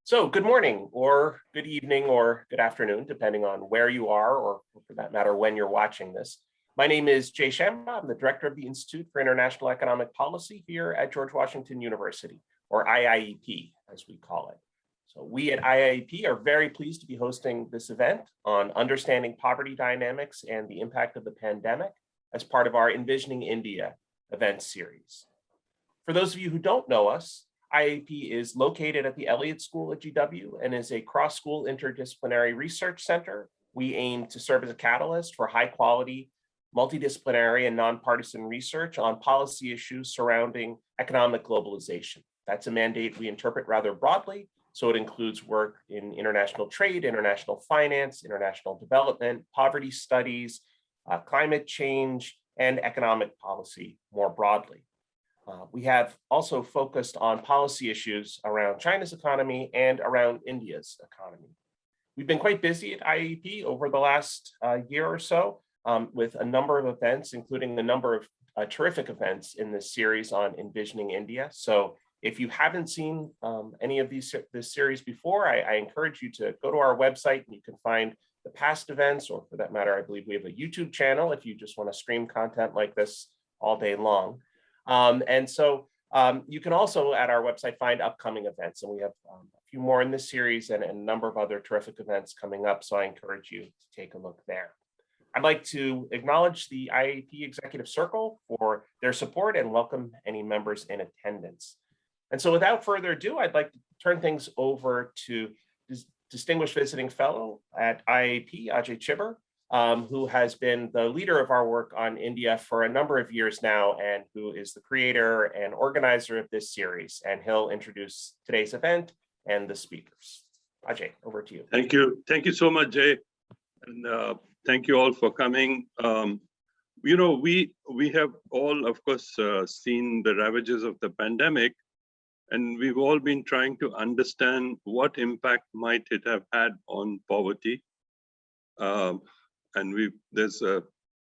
So good morning or good evening or good afternoon, depending on where you are or for that matter, when you're watching this. My name is Jay Sharma. I'm the director of the Institute for International Economic Policy here at George Washington University, or IIEP, as we call it. So we at IIEP are very pleased to be hosting this event on understanding poverty dynamics and the impact of the pandemic as part of our Envisioning India event series. For those of you who don't know us, IIEP is located at the Elliott School at GW and is a cross-school interdisciplinary research center. We aim to serve as a catalyst for high-quality, multidisciplinary and nonpartisan research on policy issues surrounding economic globalization. That's a mandate we interpret rather broadly, so it includes work in international trade, international finance, international development, poverty studies, climate change, and economic policy more broadly. We have also focused on policy issues around China's economy and around India's economy. We've been quite busy at IIEP over the last year or so with a number of events, including a number of terrific events in this series on Envisioning India. So if you haven't seen any of this series before, I encourage you to go to our website and you can find the past events, or for that matter, I believe we have a YouTube channel if you just want to stream content like this all day long. And so you can also at our website find upcoming events, and we have a few more in this series and a number of other terrific events coming up. So I encourage you to take a look there. I'd like to acknowledge the IIEP Executive Circle for their support and welcome any members in attendance. And so without further ado, I'd like to turn things over to Distinguished Visiting Fellow at IIEP, Ajay Chibber, who has been the leader of our work on India for a number of years now, and who is the creator and organizer of this series. And he'll introduce today's event and the speakers. Ajay, over to you. Thank you. Thank you so much, Jay. And thank you all for coming. You know, we have all, of course, seen the ravages of the pandemic, and we've all been trying to understand what impact might it have had on poverty. And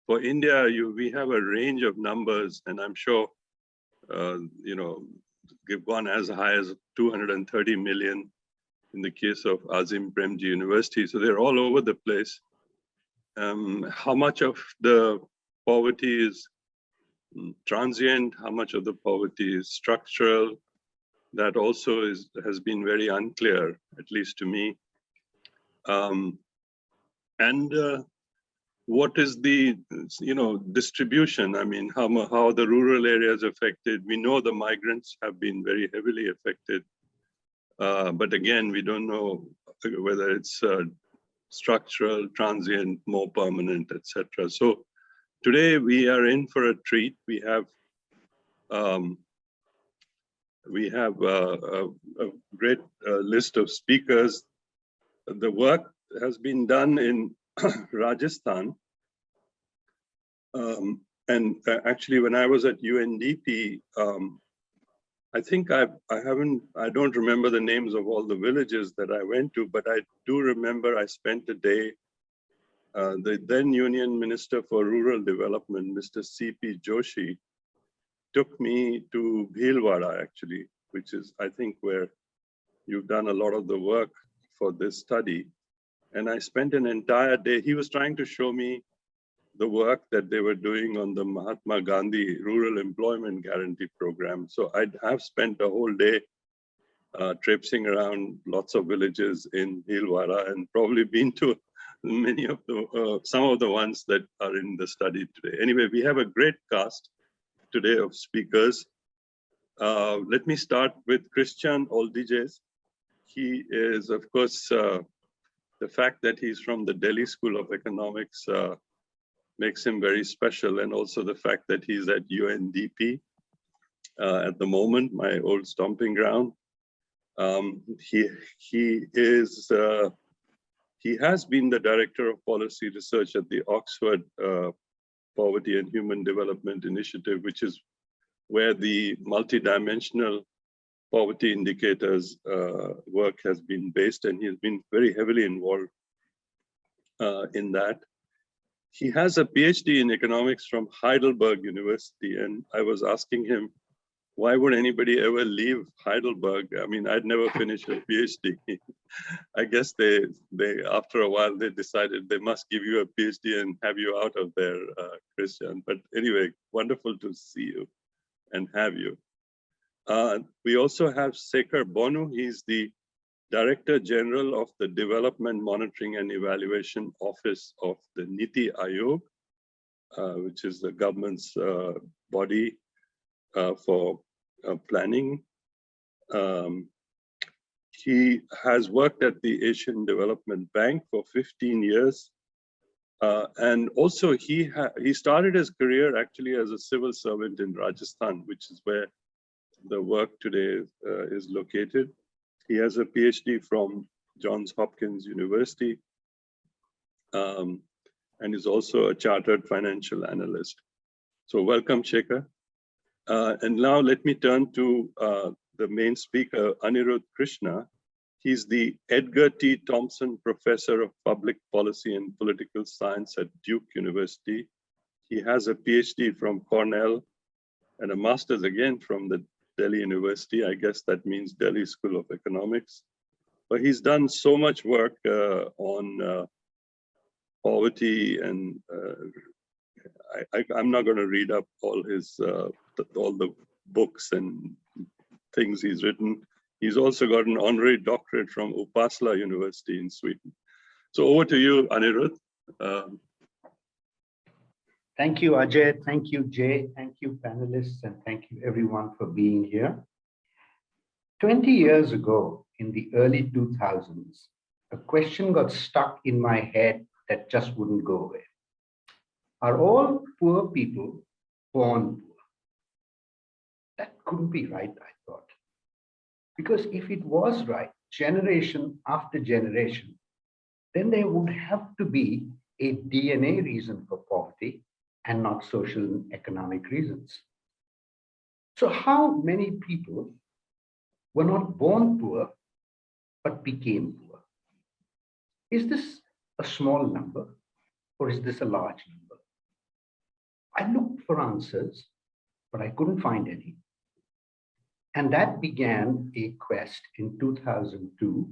for India, we have a range of numbers, and I'm sure, you know, we've gone as high as 230 million in the case of Azim Premji University. So they're all over the place. How much of the poverty is transient? How much of the poverty is structural? That also has been very unclear, at least to me. What is the distribution? I mean, how the rural areas affected? We know the migrants have been very heavily affected, but again, we don't know whether it's structural, transient, more permanent, etc. So today we are in for a treat. We have a great list of speakers. The work has been done in Rajasthan. And actually, when I was at UNDP, I think I don't remember the names of all the villages that I went to, but I do remember I spent a day, the then Union Minister for Rural Development, Mr. C.P. Joshi, took me to Bhilwara, actually, which is, I think, where you've done a lot of the work for this study. And I spent an entire day. He was trying to show me the work that they were doing on the Mahatma Gandhi Rural Employment Guarantee Program. So I'd have spent a whole day traipsing around lots of villages in Bhilwara and probably been to many of some of the ones that are in the study today. Anyway, we have a great cast today of speakers. Let me start with Christian Oldiges. He is, of course, the fact that he's from the Delhi School of Economics makes him very special, and also the fact that he's at UNDP at the moment, my old stomping ground. He has been the director of policy research at the Oxford Poverty and Human Development Initiative, which is where the multidimensional poverty indicators work has been based, and he has been very heavily involved in that. He has a PhD in economics from Heidelberg University, and I was asking him why would anybody ever leave Heidelberg? I mean, I'd never finished a PhD. I guess they after a while they decided they must give you a PhD and have you out of there, Christian. But anyway, wonderful to see you and have you. We also have Sekhar Bonu. He's the Director General of the Development Monitoring and Evaluation Office of the NITI Aayog, which is the government's body for planning. He has worked at the Asian Development Bank for 15 years. And also he started his career actually as a civil servant in Rajasthan, which is where the work today is located. He has a PhD from Johns Hopkins University and is also a chartered financial analyst. So welcome, Sekhar. And now let me turn to the main speaker, Anirudh Krishna. He's the Edgar T. Thompson Professor of Public Policy and Political Science at Duke University. He has a PhD from Cornell and a master's again from the Delhi University. I guess that means Delhi School of Economics. But he's done so much work on poverty, and I'm not going to read up all the books and things he's written. He's also got an honorary doctorate from Uppsala University in Sweden. So over to you, Anirudh. Thank you, Ajay. Thank you, Jay. Thank you, panelists, and thank you everyone for being here. 20 years ago, in the early 2000s, a question got stuck in my head that just wouldn't go away. Are all poor people born poor? That couldn't be right, I thought. Because if it was right, generation after generation, then there would have to be a DNA reason for poverty and not social and economic reasons. So how many people were not born poor, but became poor? Is this a small number, or is this a large number? I looked for answers, but I couldn't find any. And that began a quest in 2002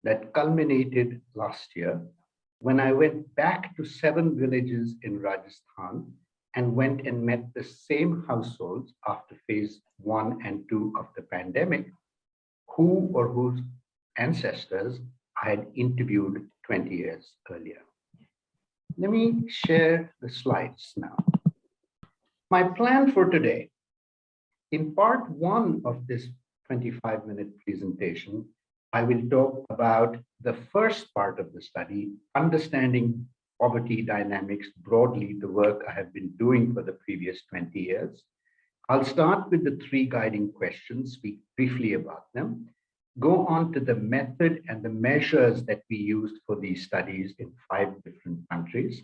that culminated last year when I went back to 7 villages in Rajasthan and went and met the same households after phase 1 and 2 of the pandemic, who or whose ancestors I had interviewed 20 years earlier. Let me share the slides now. My plan for today, in part 1 of this 25-minute presentation, I will talk about the first part of the study, understanding poverty dynamics broadly, the work I have been doing for the previous 20 years. I'll start with the 3 guiding questions, speak briefly about them, go on to the method and the measures that we used for these studies in 5 different countries,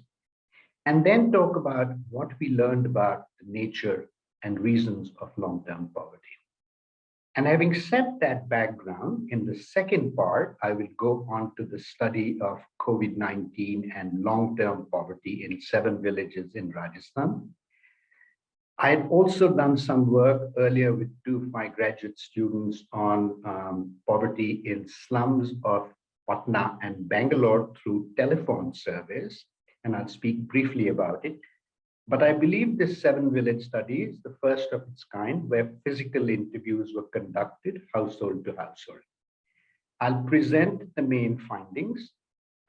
and then talk about what we learned about the nature and reasons of long-term poverty. And having set that background, in the second part, I will go on to the study of COVID-19 and long-term poverty in 7 villages in Rajasthan. I had also done some work earlier with 2 of my graduate students on poverty in slums of Patna and Bangalore through telephone surveys, and I'll speak briefly about it. But I believe this 7 village study is the first of its kind where physical interviews were conducted household to household. I'll present the main findings.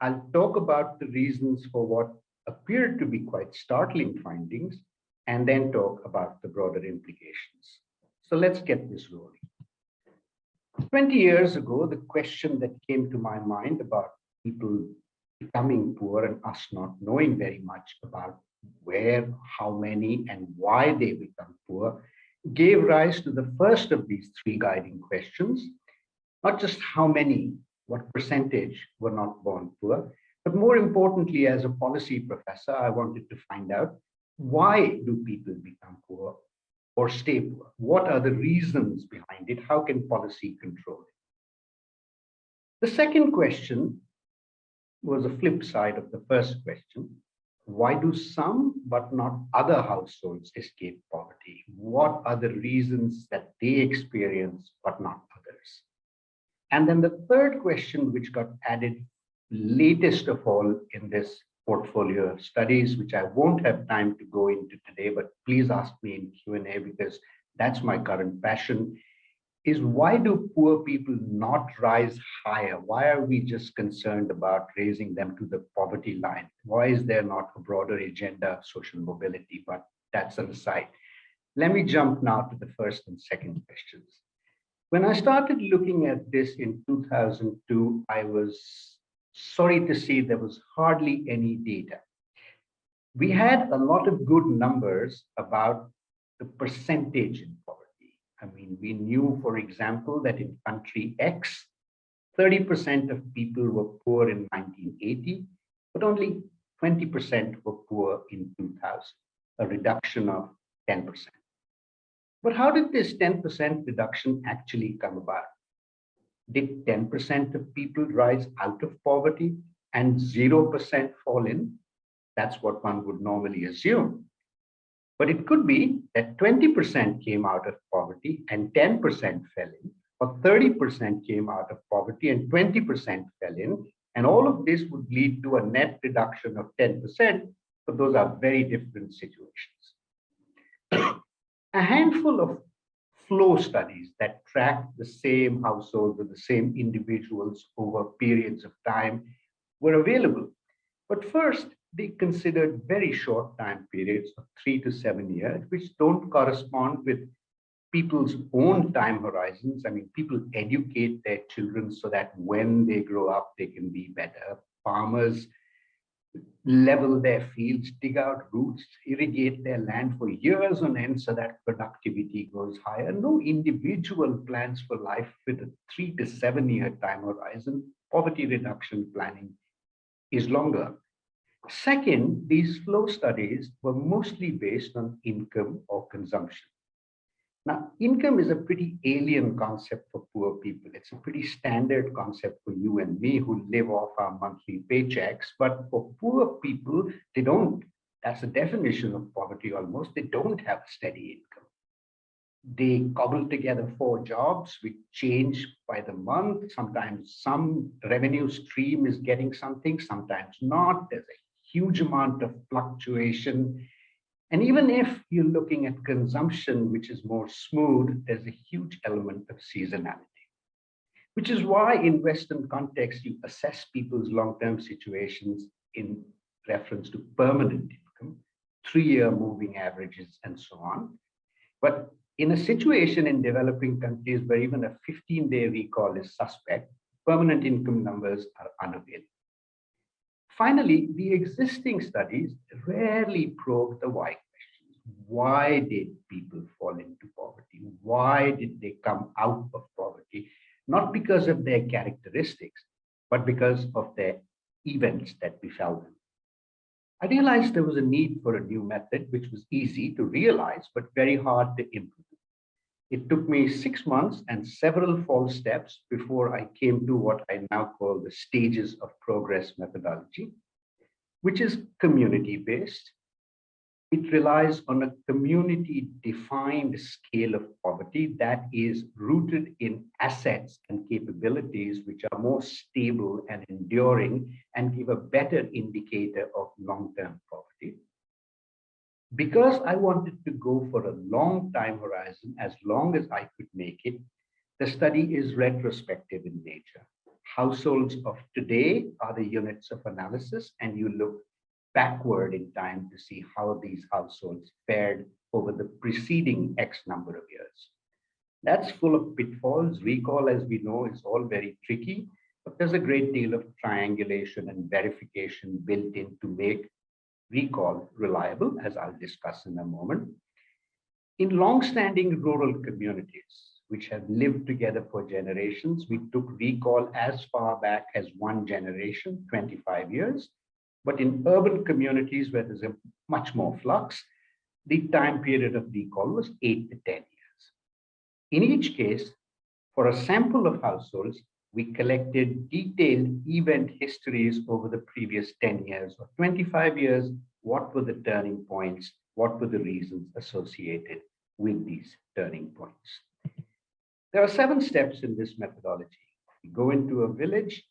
I'll talk about the reasons for what appeared to be quite startling findings, and then talk about the broader implications. So let's get this rolling. 20 years ago, the question that came to my mind about people becoming poor and us not knowing very much about where, how many, and why they become poor gave rise to the first of these 3 guiding questions. Not just how many, what percentage were not born poor, but more importantly, as a policy professor, I wanted to find out, why do people become poor or stay poor? What are the reasons behind it? How can policy control it? The second question was a flip side of the first question. Why do some but not other households escape poverty? What are the reasons that they experience, but not others. And then the third question, which got added latest of all in this portfolio of studies, which I won't have time to go into today, but please ask me in Q&A because that's my current passion, is why do poor people not rise higher? Why are we just concerned about raising them to the poverty line? Why is there not a broader agenda of social mobility? But that's an aside. Let me jump now to the first and second questions. When I started looking at this in 2002, I was sorry to see there was hardly any data. We had a lot of good numbers about the percentage in poverty. I mean, we knew, for example, that in country X, 30% of people were poor in 1980, but only 20% were poor in 2000, a reduction of 10%. But how did this 10% reduction actually come about? Did 10% of people rise out of poverty and 0% fall in? That's what one would normally assume. But it could be that 20% came out of poverty and 10% fell in, or 30% came out of poverty and 20% fell in, and all of this would lead to a net reduction of 10%, but those are very different situations. A handful of flow studies that track the same households or the same individuals over periods of time were available. But first, they considered very short time periods of 3 to 7 years, which don't correspond with people's own time horizons. I mean, people educate their children so that when they grow up, they can be better. Farmers level their fields, dig out roots, irrigate their land for years on end so that productivity goes higher. No individual plans for life with a 3 to 7 year time horizon. Poverty reduction planning is longer. Second, these flow studies were mostly based on income or consumption. Now, income is a pretty alien concept for poor people. It's a pretty standard concept for you and me who live off our monthly paychecks. But for poor people, they don't. That's the definition of poverty almost. They don't have a steady income. They cobble together 4 jobs, which change by the month. Sometimes some revenue stream is getting something, sometimes not. There's a huge amount of fluctuation. And even if you're looking at consumption, which is more smooth, there's a huge element of seasonality, which is why in Western context, you assess people's long-term situations in reference to permanent income, 3-year moving averages, and so on. But in a situation in developing countries where even a 15-day recall is suspect, permanent income numbers are unavailable. Finally, the existing studies rarely probe the why questions. Why did people fall into poverty? Why did they come out of poverty? Not because of their characteristics, but because of their events that befell them. I realized there was a need for a new method, which was easy to realize, but very hard to implement. It took me 6 months and several false steps before I came to what I now call the stages of progress methodology, which is community-based. It relies on a community-defined scale of poverty that is rooted in assets and capabilities which are more stable and enduring and give a better indicator of long-term poverty. Because I wanted to go for a long time horizon, as long as I could make it, the study is retrospective in nature. Households of today are the units of analysis, and you look backward in time to see how these households fared over the preceding X number of years. That's full of pitfalls. Recall, as we know, is all very tricky, but there's a great deal of triangulation and verification built in to make recall reliable, as I'll discuss in a moment. In long-standing rural communities, which have lived together for generations, we took recall as far back as 1 generation, 25 years. But in urban communities where there's a much more flux, the time period of recall was 8 to 10 years. In each case, for a sample of households, we collected detailed event histories over the previous 10 years or 25 years. What were the turning points? What were the reasons associated with these turning points? There are 7 steps in this methodology. We go into a village,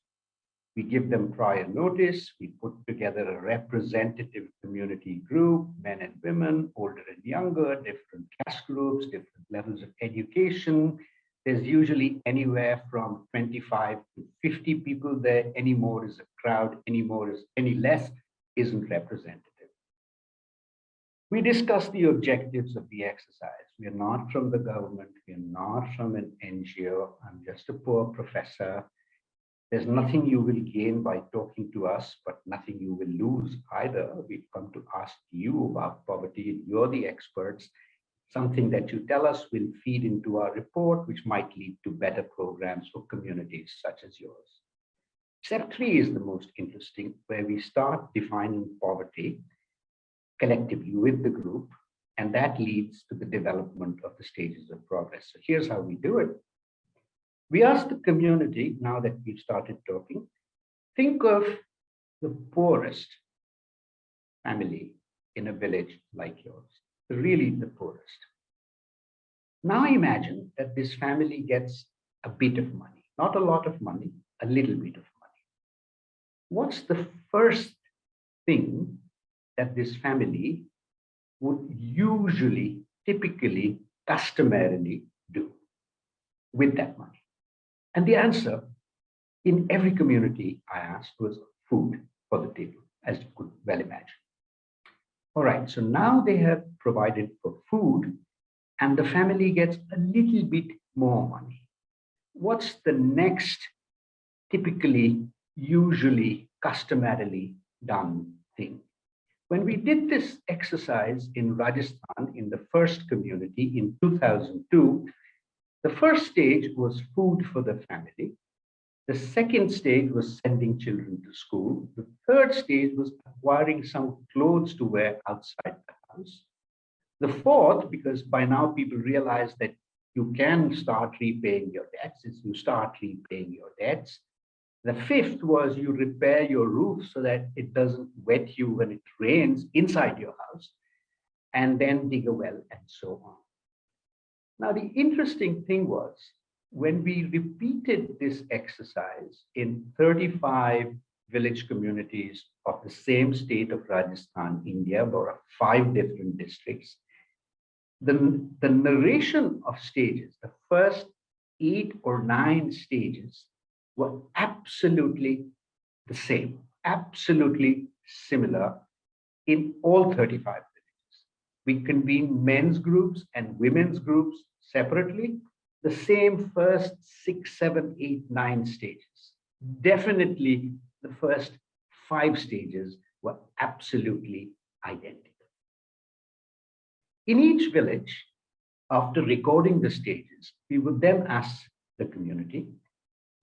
we give them prior notice, we put together a representative community group, men and women, older and younger, different caste groups, different levels of education. There's usually anywhere from 25 to 50 people there. Any more is a crowd, any less isn't representative. We discuss the objectives of the exercise. We are not from the government. We are not from an NGO. I'm just a poor professor. There's nothing you will gain by talking to us, but nothing you will lose either. We've come to ask you about poverty. You're the experts. Something that you tell us will feed into our report, which might lead to better programs for communities such as yours. Step 3 is the most interesting, where we start defining poverty collectively with the group, and that leads to the development of the stages of progress. So here's how we do it. We ask the community, now that we've started talking, think of the poorest family in a village like yours, really the poorest. Now imagine that this family gets a bit of money, not a lot of money, a little bit of money. What's the first thing that this family would usually, typically, customarily do with that money? And the answer in every community I asked was food for the table, as you could well imagine. All right, so now they have provided for food and the family gets a little bit more money. What's the next typically, usually, customarily done thing? When we did this exercise in Rajasthan in the first community in 2002, the first stage was food for the family. The second stage was sending children to school. The third stage was acquiring some clothes to wear outside the house. The fourth, because by now people realize that you can start repaying your debts, is you start repaying your debts. The fifth was you repair your roof so that it doesn't wet you when it rains inside your house, and then dig a well and so on. Now, the interesting thing was when we repeated this exercise in 35 village communities of the same state of Rajasthan, India, or 5 different districts, the narration of stages, the first 8 or 9 stages, were absolutely the same, absolutely similar in all 35 villages. We convened men's groups and women's groups separately, the same first 6, 7, 8, 9 stages. Definitely the first 5 stages were absolutely identical. In each village, after recording the stages, we would then ask the community,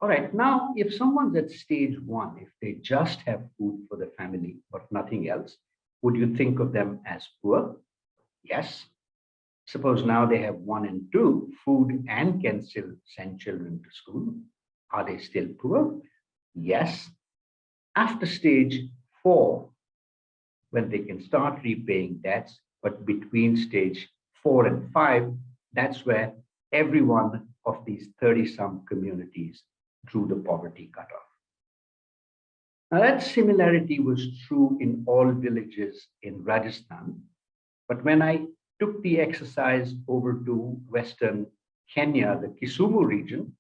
all right, now if someone's at stage 1, if they just have food for the family but nothing else, would you think of them as poor? Yes. Suppose now they have 1 and 2, food and can still send children to school. Are they still poor? Yes. After stage 4, when they can start repaying debts, but between stage 4 and 5, that's where every one of these 30-some communities drew the poverty cutoff. Now that similarity was true in all villages in Rajasthan, but when I took the exercise over to Western Kenya, the Kisumu region,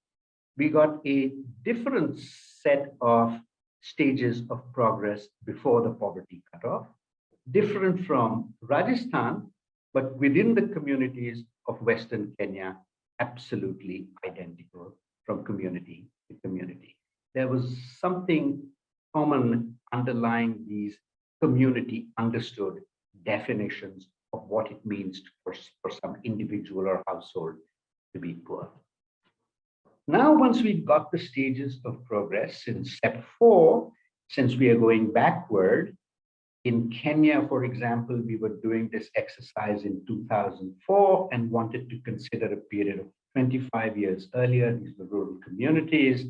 we got a different set of stages of progress before the poverty cutoff, different from Rajasthan, but within the communities of Western Kenya, absolutely identical from community to community. There was something common underlying these community understood definitions of what it means for some individual or household to be poor. Now, once we've got the stages of progress in step 4, since we are going backward, in Kenya, for example, we were doing this exercise in 2004 and wanted to consider a period of 25 years earlier. These were rural communities.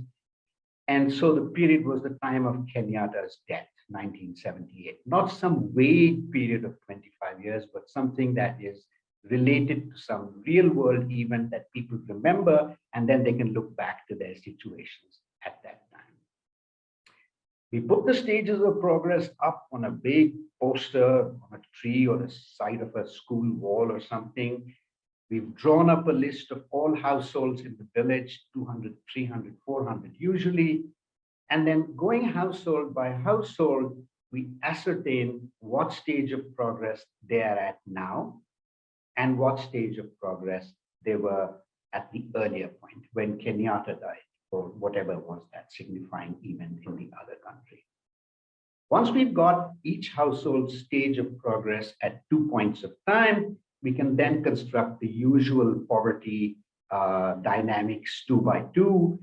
And so the period was the time of Kenyatta's death, 1978. Not some vague period of 25 years, but something that is related to some real world event that people remember, and then they can look back to their situations at that time. We put the stages of progress up on a big poster on a tree or the side of a school wall or something. We've drawn up a list of all households in the village, 200, 300, 400 usually. And then going household by household, we ascertain what stage of progress they are at now and what stage of progress they were at the earlier point when Kenyatta died, or whatever was that signifying event in the other country. Once we've got each household stage of progress at 2 points of time, we can then construct the usual poverty dynamics 2 by 2,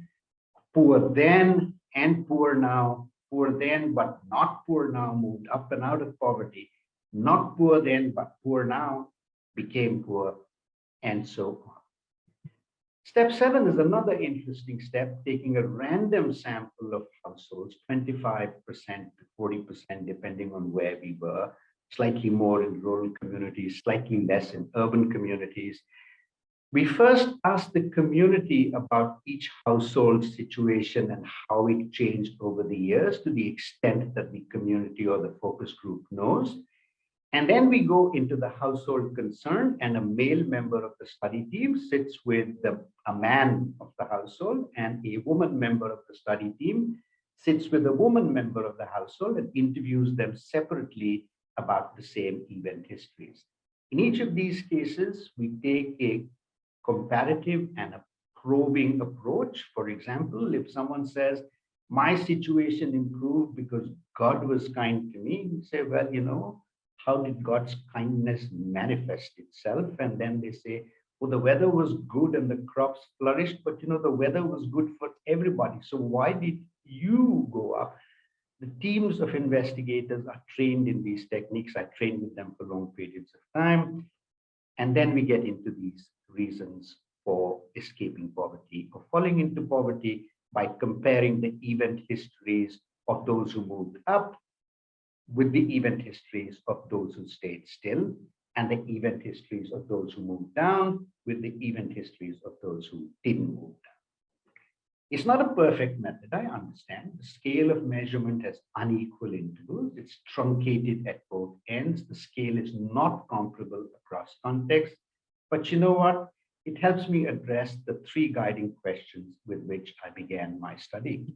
poor then and poor now, poor then but not poor now, moved up and out of poverty, not poor then but poor now, became poor, and so on. Step 7 is another interesting step, taking a random sample of households, 25% to 40%, depending on where we were, slightly more in rural communities, slightly less in urban communities. We first asked the community about each household's situation and how it changed over the years to the extent that the community or the focus group knows. And then we go into the household concerned, and a male member of the study team sits with a man of the household, and a woman member of the study team sits with a woman member of the household and interviews them separately about the same event histories. In each of these cases, we take a comparative and a probing approach. For example, if someone says, my situation improved because God was kind to me, we say, well, you know, how did God's kindness manifest itself? And then they say, well, the weather was good and the crops flourished, but you know, the weather was good for everybody. So why did you go up? The teams of investigators are trained in these techniques. I trained with them for long periods of time. And then we get into these reasons for escaping poverty or falling into poverty by comparing the event histories of those who moved up with the event histories of those who stayed still, and the event histories of those who moved down with the event histories of those who didn't move down. It's not a perfect method, I understand. The scale of measurement has unequal intervals. It's truncated at both ends. The scale is not comparable across contexts. But you know what? It helps me address the 3 guiding questions with which I began my study.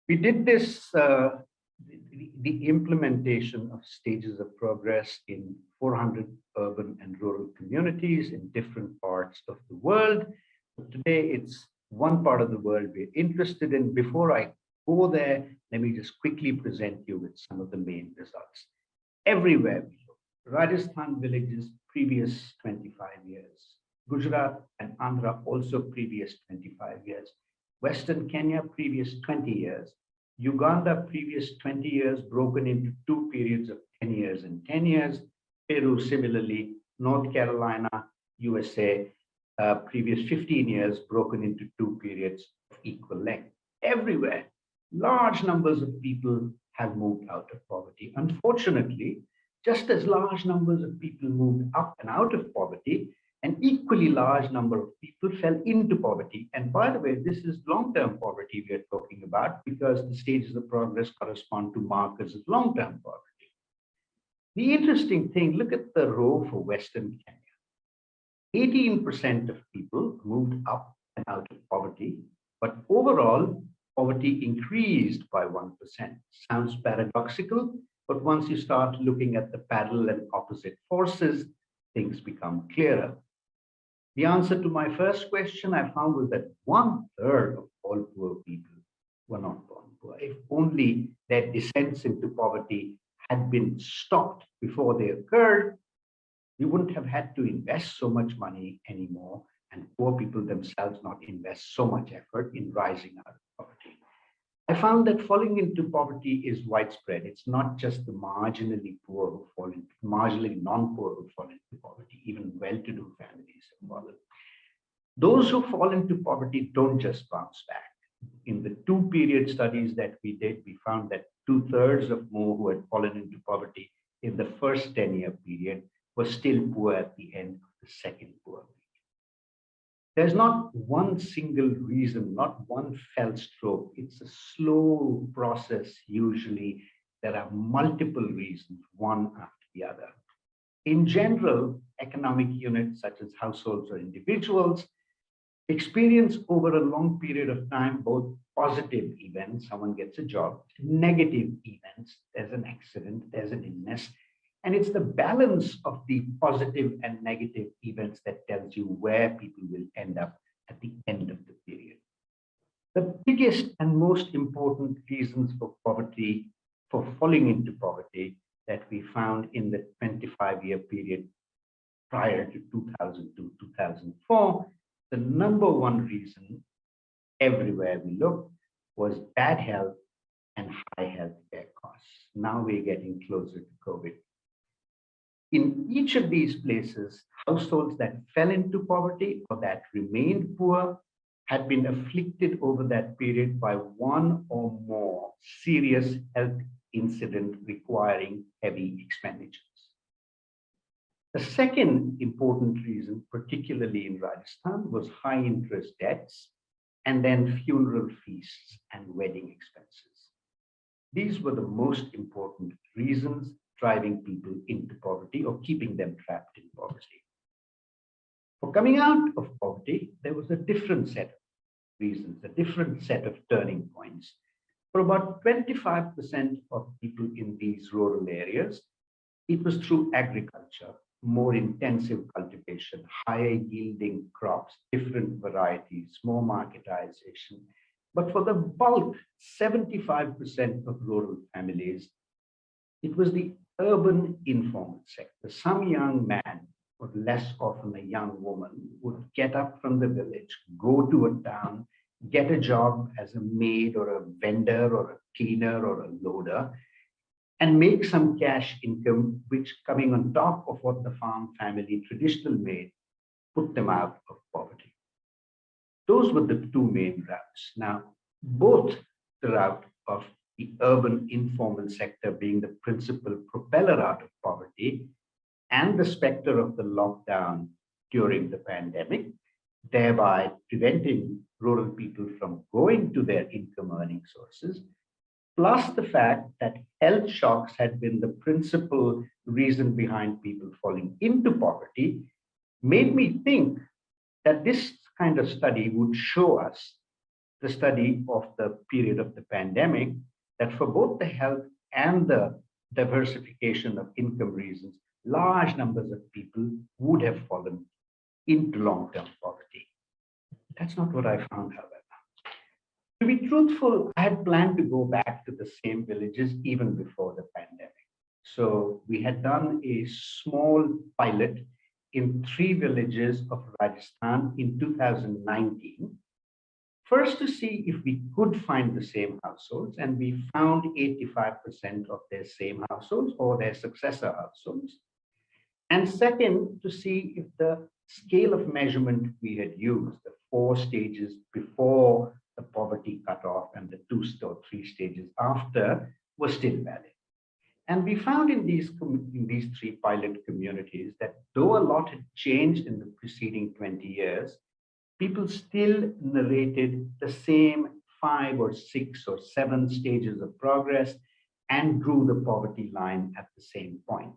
We did this, the implementation of stages of progress in 400 urban and rural communities in different parts of the world. But today, it's one part of the world we're interested in. Before I go there, let me just quickly present you with some of the main results. Everywhere we look, Rajasthan villages, previous 25 years. Gujarat and Andhra, also previous 25 years. Western Kenya, previous 20 years. Uganda, previous 20 years, broken into 2 periods of 10 years and 10 years. Peru, similarly. North Carolina, USA, previous 15 years, broken into 2 periods of equal length. Everywhere, large numbers of people have moved out of poverty. Unfortunately, just as large numbers of people moved up and out of poverty, an equally large number of people fell into poverty. And by the way, this is long-term poverty we are talking about, because the stages of progress correspond to markers of long-term poverty. The interesting thing, look at the row for Western Kenya. 18% of people moved up and out of poverty, but overall, poverty increased by 1%. Sounds paradoxical, but once you start looking at the parallel and opposite forces, things become clearer. The answer to my first question I found was that 1/3 of all poor people were not born poor. If only their descents into poverty had been stopped before they occurred, we wouldn't have had to invest so much money anymore, and poor people themselves not invest so much effort in rising out of poverty. I found that falling into poverty is widespread. It's not just the marginally poor who fall into, marginally non-poor who fall into poverty, even well-to-do families have fallen. Those who fall into poverty don't just bounce back. In the 2-period studies that we did, we found that 2/3 of more who had fallen into poverty in the first 10-year period were still poor at the end of the second poor week. There's not one single reason, not one fell stroke. It's a slow process usually. There are multiple reasons, one after the other. In general, economic units such as households or individuals experience over a long period of time both positive events, someone gets a job, negative events, there's an accident, there's an illness, and it's the balance of the positive and negative events that tells you where people will end up at the end of the period. The biggest and most important reasons for poverty, for falling into poverty, that we found in the 25-year period prior to 2002, 2004, the number one reason everywhere we looked was bad health and high healthcare costs. Now we're getting closer to COVID. In each of these places, households that fell into poverty or that remained poor had been afflicted over that period by one or more serious health incident requiring heavy expenditures. The second important reason, particularly in Rajasthan, was high interest debts and then funeral feasts and wedding expenses. These were the most important reasons driving people into poverty or keeping them trapped in poverty. For coming out of poverty, there was a different set of reasons, a different set of turning points. For about 25% of people in these rural areas, it was through agriculture, more intensive cultivation, higher yielding crops, different varieties, more marketization. But for the bulk, 75% of rural families, it was the urban informal sector. Some young man, or less often a young woman, would get up from the village, go to a town, get a job as a maid or a vendor or a cleaner or a loader, and make some cash income, which coming on top of what the farm family traditionally made, put them out of poverty. Those were the two main routes. Now, both the route of the urban informal sector being the principal propeller out of poverty and the specter of the lockdown during the pandemic, thereby preventing rural people from going to their income earning sources, plus the fact that health shocks had been the principal reason behind people falling into poverty, made me think that this kind of study would show us, the study of the period of the pandemic, that for both the health and the diversification of income reasons, large numbers of people would have fallen into long-term poverty. That's not what I found, however. To be truthful, I had planned to go back to the same villages even before the pandemic. So we had done a small pilot in 3 villages of Rajasthan in 2019. First, to see if we could find the same households, and we found 85% of their same households or their successor households. And second, to see if the scale of measurement we had used, the 4 stages before the poverty cutoff and the 2 or 3 stages after, was still valid. And we found in these 3 pilot communities that though a lot had changed in the preceding 20 years, people still narrated the same 5 or 6 or 7 stages of progress and drew the poverty line at the same point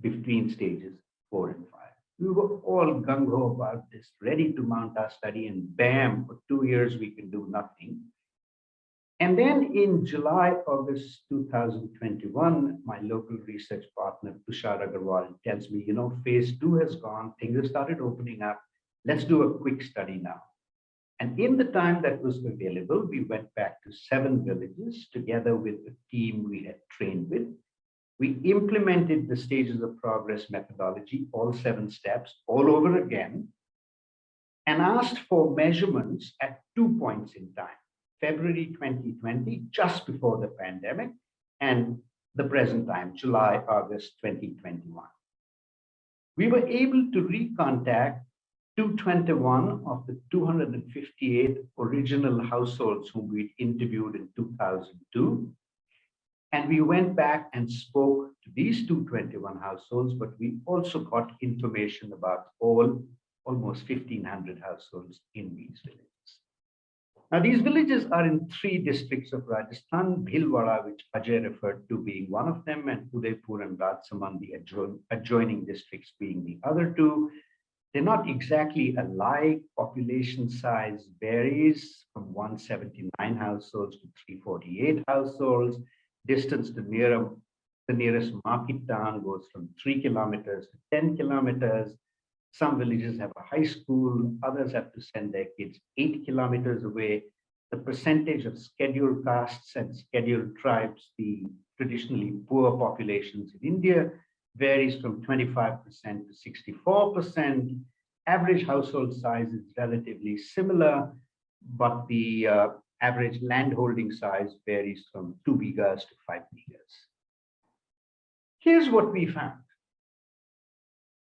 between stages 4 and 5. We were all gung-ho about this, ready to mount our study, and bam, for 2 years we can do nothing. And then in July, August 2021, my local research partner, Tushar Agarwal, tells me, phase 2 has gone, things have started opening up. Let's do a quick study now. And in the time that was available, we went back to 7 villages together with the team we had trained with. We implemented the stages of progress methodology, all 7 steps, all over again, and asked for measurements at 2 points in time, February 2020, just before the pandemic, and the present time, July, August 2021. We were able to recontact 221 of the 258 original households whom we interviewed in 2002. And we went back and spoke to these 221 households, but we also got information about almost 1,500 households in these villages. Now, these villages are in 3 districts of Rajasthan, Bhilwara, which Ajay referred to being one of them, and Udaipur and Rajsamand, the adjoining districts being the other 2. They're not exactly alike. Population size varies from 179 households to 348 households. Distance to the nearest market town goes from 3 kilometers to 10 kilometers. Some villages have a high school, others have to send their kids 8 kilometers away. The percentage of scheduled castes and scheduled tribes, the traditionally poor populations in India, varies from 25% to 64%. Average household size is relatively similar, but the average landholding size varies from 2 bighas to 5 bighas. Here's what we found.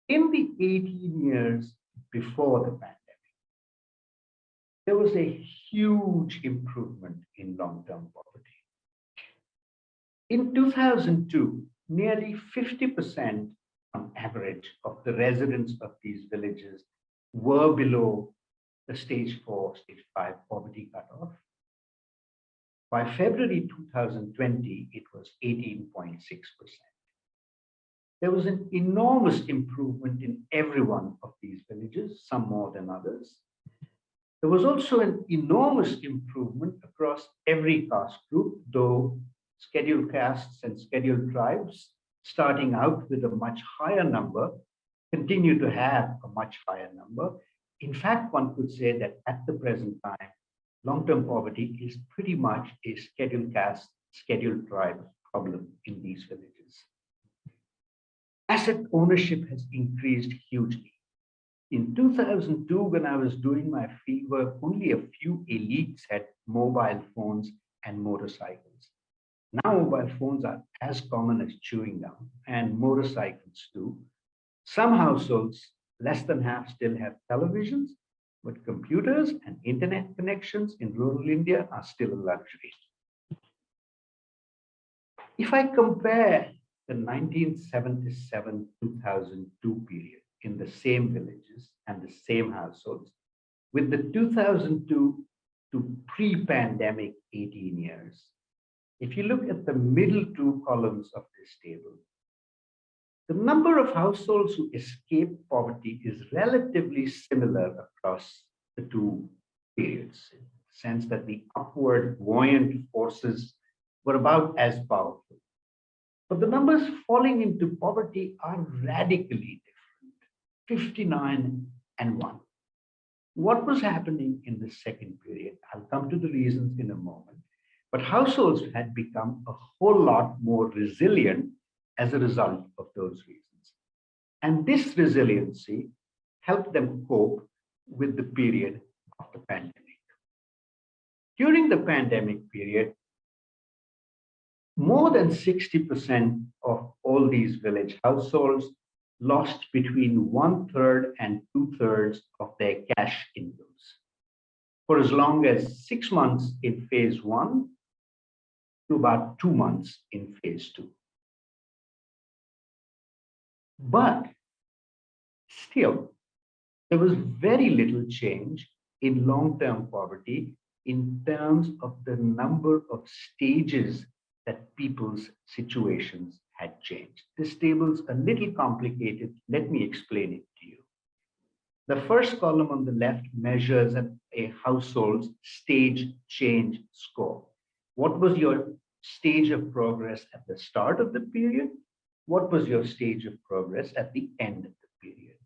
In the 18 years before the pandemic, there was a huge improvement in long-term poverty. In 2002, nearly 50% on average of the residents of these villages were below the stage 4, stage 5 poverty cutoff. By February 2020, it was 18.6%. There was an enormous improvement in every one of these villages, some more than others. There was also an enormous improvement across every caste group, though scheduled castes and scheduled tribes, starting out with a much higher number, continue to have a much higher number. In fact, one could say that at the present time, long-term poverty is pretty much a scheduled caste, scheduled tribe problem in these villages. Asset ownership has increased hugely. In 2002, when I was doing my fieldwork, only a few elites had mobile phones and motorcycles. Now mobile phones are as common as chewing gum, and motorcycles too. Some households, less than half, still have televisions, but computers and internet connections in rural India are still a luxury. If I compare the 1977-2002 period in the same villages and the same households with the 2002 to pre-pandemic 18 years, if you look at the middle 2 columns of this table, the number of households who escape poverty is relatively similar across the 2 periods, in the sense that the upward buoyant forces were about as powerful. But the numbers falling into poverty are radically different, 59 and 1. What was happening in the second period? I'll come to the reasons in a moment. But households had become a whole lot more resilient as a result of those reasons. And this resiliency helped them cope with the period of the pandemic. During the pandemic period, more than 60% of all these village households lost between 1/3 and 2/3 of their cash incomes for as long as 6 months in phase 1 to about 2 months in phase 2. But still, there was very little change in long-term poverty in terms of the number of stages that people's situations had changed. This table's a little complicated. Let me explain it to you. The first column on the left measures a household's stage change score. What was your stage of progress at the start of the period? What was your stage of progress at the end of the period?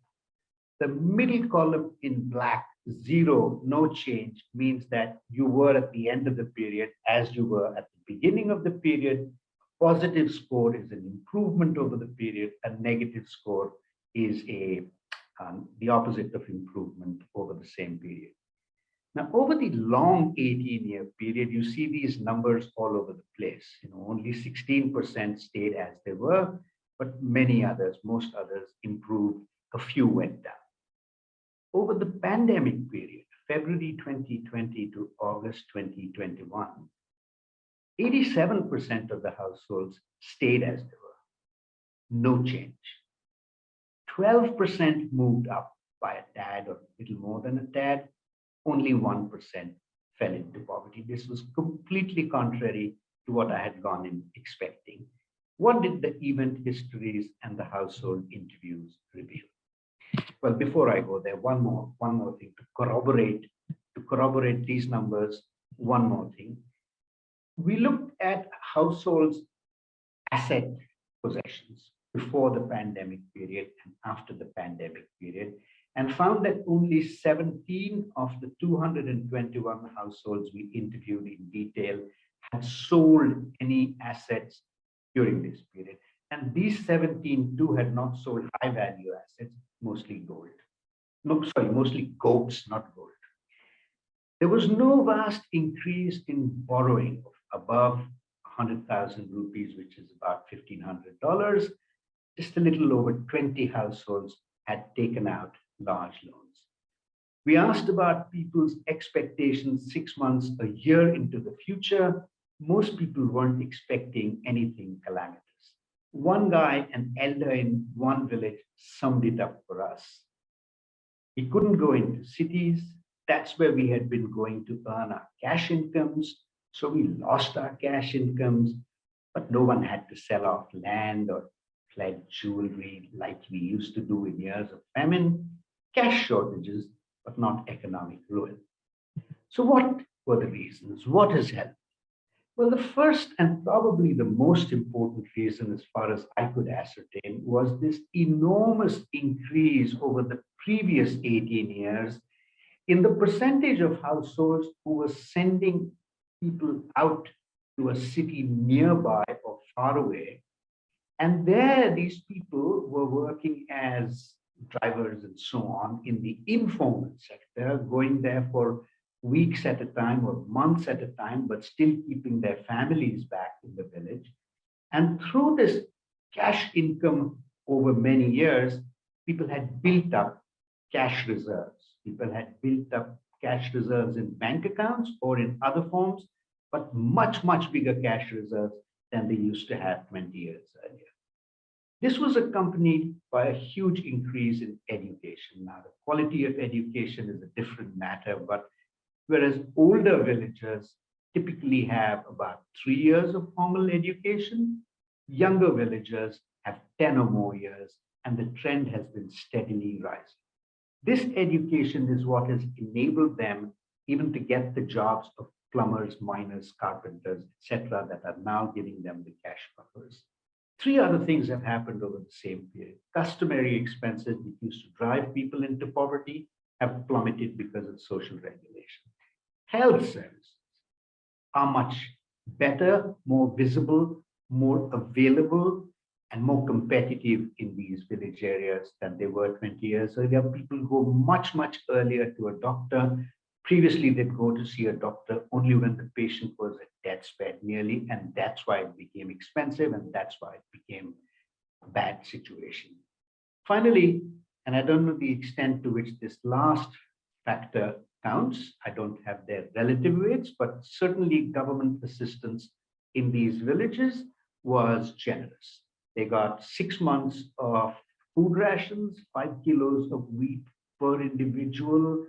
The middle column in black, 0, no change, means that you were at the end of the period as you were at the beginning of the period. Positive score is an improvement over the period. A negative score is the opposite of improvement over the same period. Now, over the long 18-year period, you see these numbers all over the place. Only 16% stayed as they were, but many others, most others improved. A few went down. Over the pandemic period, February 2020 to August 2021, 87% of the households stayed as they were, no change. 12% moved up by a tad or a little more than a tad. Only 1% fell into poverty. This was completely contrary to what I had gone in expecting. What did the event histories and the household interviews reveal? Well, before I go there, one more thing to corroborate these numbers. One more thing. We looked at households' asset possessions before the pandemic period and after the pandemic period, and found that only 17 of the 221 households we interviewed in detail had sold any assets during this period. And these 17 too had not sold high value assets, mostly gold. No, sorry, mostly goats, not gold. There was no vast increase in borrowing of above 100,000 rupees, which is about $1,500. Just a little over 20 households had taken out large loans. We asked about people's expectations 6 months, a year into the future. Most people weren't expecting anything calamitous. One guy, an elder in one village, summed it up for us. He couldn't go into cities. That's where we had been going to earn our cash incomes. So we lost our cash incomes, but no one had to sell off land or pledge jewelry like we used to do in years of famine. Cash shortages, but not economic ruin. So what were the reasons? What has helped? Well, the first and probably the most important reason, as far as I could ascertain, was this enormous increase over the previous 18 years in the percentage of households who were sending people out to a city nearby or far away. And there, these people were working as drivers and so on in the informal sector, going there for weeks at a time or months at a time, but still keeping their families back in the village. And through this cash income over many years, people had built up cash reserves. People had built up cash reserves in bank accounts or in other forms, but much, much bigger cash reserves than they used to have 20 years earlier. This was accompanied by a huge increase in education. Now, the quality of education is a different matter, but whereas older villagers typically have about 3 years of formal education, younger villagers have 10 or more years, and the trend has been steadily rising. This education is what has enabled them even to get the jobs of plumbers, miners, carpenters, etc., that are now giving them the cash buffers. 3 other things have happened over the same period. Customary expenses that used to drive people into poverty have plummeted because of social regulation. Health services are much better, more visible, more available, and more competitive in these village areas than they were 20 years earlier. People go much, much earlier to a doctor. Previously, they'd go to see a doctor only when the patient was at death's bed nearly, and that's why it became expensive, and that's why it became a bad situation. Finally, and I don't know the extent to which this last factor counts, I don't have their relative weights, but certainly government assistance in these villages was generous. They got 6 months of food rations, 5 kilos of wheat per individual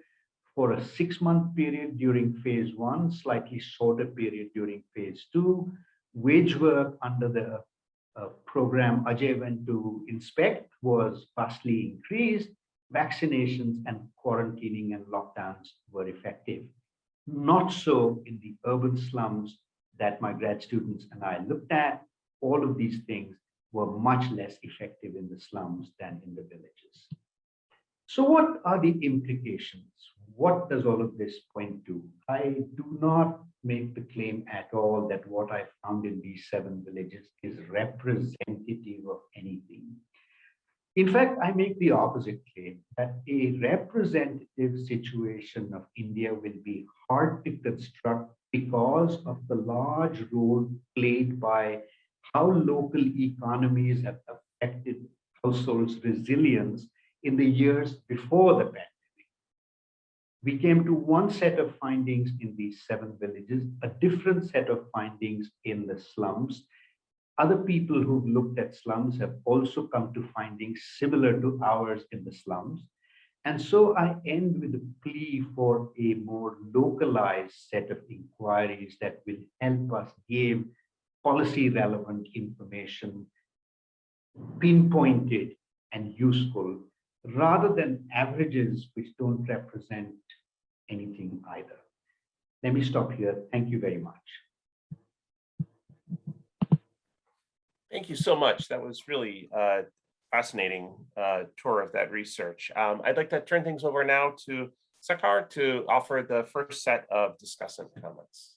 for a 6-month period during phase 1, slightly shorter period during phase 2. Wage work under the program Ajay went to inspect was vastly increased. Vaccinations and quarantining and lockdowns were effective. Not so in the urban slums that my grad students and I looked at. All of these things were much less effective in the slums than in the villages. So what are the implications? What does all of this point to? I do not make the claim at all that what I found in these 7 villages is representative of anything. In fact, I make the opposite claim, that a representative situation of India will be hard to construct because of the large role played by how local economies have affected households' resilience in the years before the pandemic. We came to one set of findings in these 7 villages, a different set of findings in the slums. Other people who've looked at slums have also come to findings similar to ours in the slums. And so I end with a plea for a more localized set of inquiries that will help us give policy relevant information, pinpointed and useful, rather than averages which don't represent anything either. Let me stop here. Thank you very much. Thank you so much. That was really fascinating tour of that research. I'd like to turn things over now to Sekhar to offer the first set of discussant comments.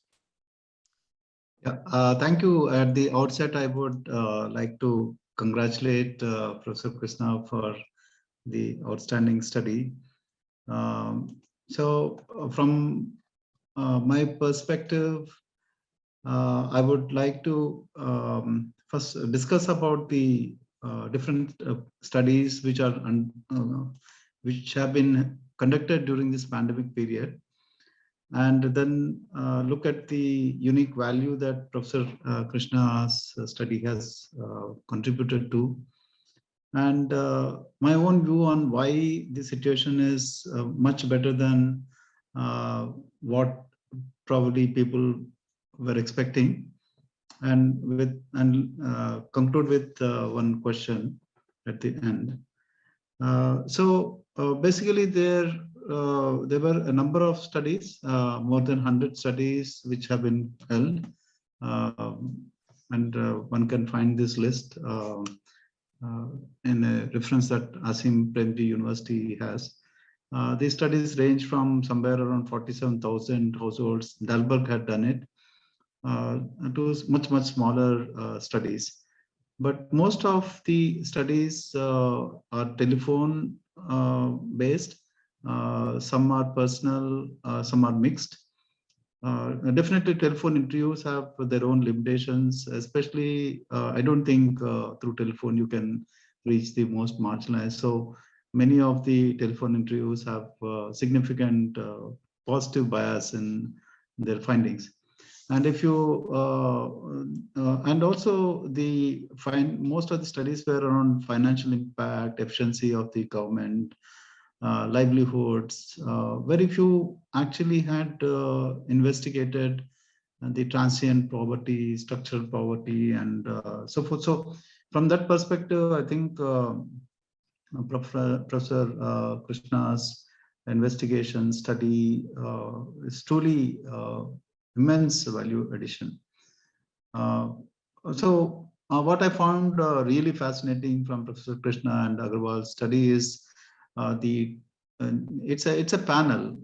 Yeah, thank you. At the outset, I would like to congratulate Professor Krishna for the outstanding study. From my perspective, I would like to first discuss about the different studies which are which have been conducted during this pandemic period, and then look at the unique value that Professor Krishna's study has contributed to, and my own view on why the situation is much better than what probably people were expecting, and conclude with one question at the end. Basically, there were a number of studies, more than 100 studies which have been held, and one can find this list in a reference that Asim Premji University has. These studies range from somewhere around 47,000 households. Dalberg had done it, to much smaller studies. But most of the studies are telephone based. Some are personal, some are mixed. Definitely telephone interviews have their own limitations, especially I don't think through telephone you can reach the most marginalized. So many of the telephone interviews have significant positive bias in their findings. And if you and also most of the studies were around financial impact, efficiency of the government, livelihoods. Very few actually had investigated the transient poverty, structural poverty, and so forth. So from that perspective, I think Professor Krishna's investigation study is truly immense value addition. What I found really fascinating from Professor Krishna and Agarwal's study is it's a panel,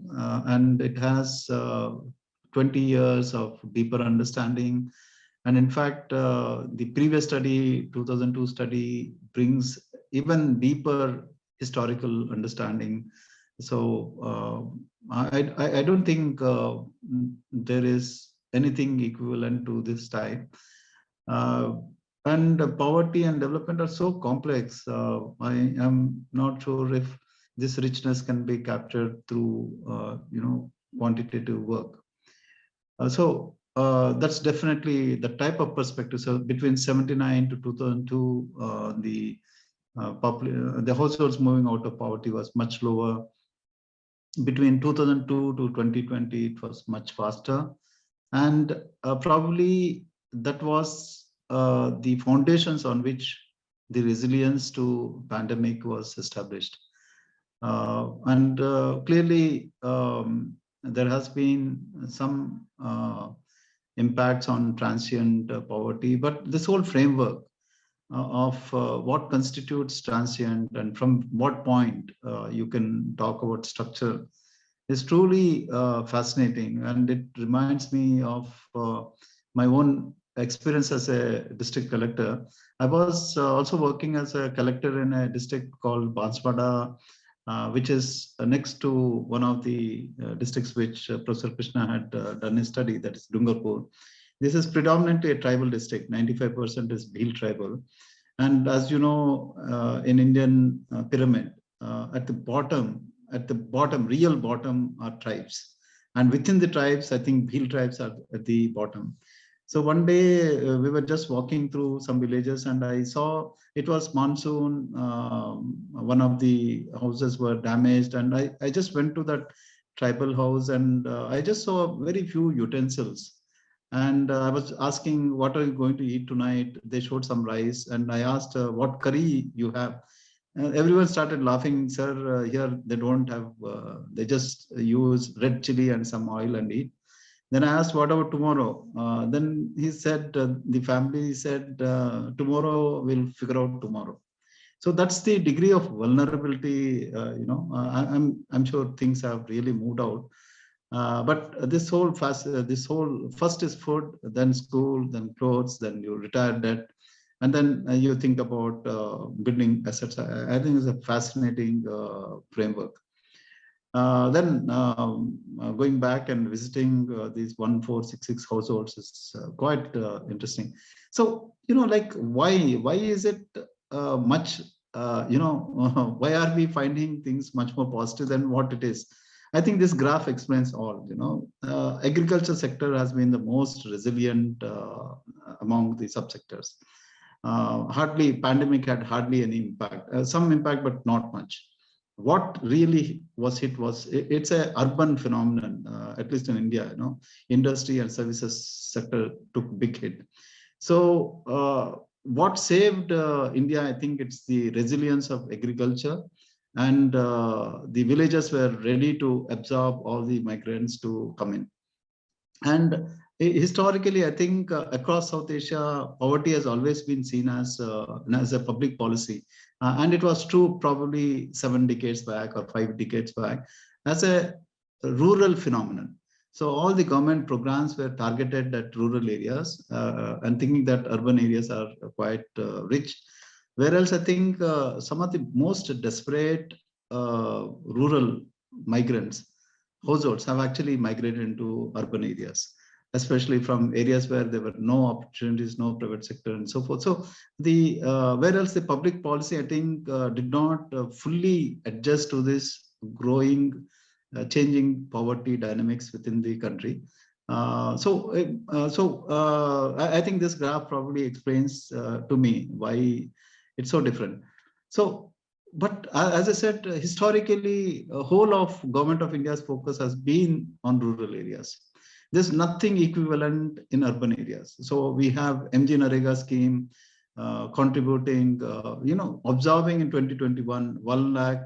and it has 20 years of deeper understanding. And in fact, the previous study, 2002 study, brings even deeper historical understanding. So I don't think there is anything equivalent to this type. And poverty and development are so complex. I am not sure if this richness can be captured through quantitative work. That's definitely the type of perspective. So between 79 to 2002, the households moving out of poverty was much lower. Between 2002 to 2020, it was much faster. And probably that was the foundations on which the resilience to pandemic was established. And clearly, there has been some impacts on transient poverty, but this whole framework of what constitutes transient and from what point you can talk about structure is truly fascinating. And it reminds me of my own experience as a district collector. I was also working as a collector in a district called Banswara, which is next to one of the districts which Professor Krishna had done his study, that is Dungarpur. This is predominantly a tribal district. 95% is Bhil tribal. And as you know, in Indian pyramid, at the bottom, at the bottom, real bottom are tribes. And within the tribes, I think hill tribes are at the bottom. So one day we were just walking through some villages and I saw it was monsoon. One of the houses were damaged and I just went to that tribal house and I just saw very few utensils. And I was asking, what are you going to eat tonight? They showed some rice and I asked, what curry you have? Everyone started laughing, sir, here they don't have, they just use red chili and some oil and eat. Then I asked, what about tomorrow? Then he said, the family said, tomorrow we'll figure out tomorrow. So that's the degree of vulnerability. I'm sure things have really moved out. But this whole first is food, then school, then clothes, then you retire debt, and then you think about building assets. I think it's a fascinating framework. Then going back and visiting these 1466 households is quite interesting. So, like why is it much, why are we finding things much more positive than what it is? I think this graph explains all. Agriculture sector has been the most resilient among the subsectors. Pandemic had hardly any impact, some impact, but not much. What really was hit was it's a urban phenomenon, at least in India. Industry and services sector took big hit. So what saved India? I think it's the resilience of agriculture, and the villages were ready to absorb all the migrants to come in. And historically, I think across South Asia, poverty has always been seen as a public policy. And it was true probably 7 decades back or 5 decades back as a rural phenomenon. So all the government programs were targeted at rural areas and thinking that urban areas are quite rich. Whereas I think some of the most desperate rural migrants, households, have actually migrated into urban areas, especially from areas where there were no opportunities, no private sector, and so forth. So the whereas the public policy, I think, did not fully adjust to this growing, changing poverty dynamics within the country. I think this graph probably explains to me why it's so different. So, but as I said, historically, whole of Government of India's focus has been on rural areas. There's nothing equivalent in urban areas. So we have MG Narega scheme contributing, absorbing in 2021, 1 lakh,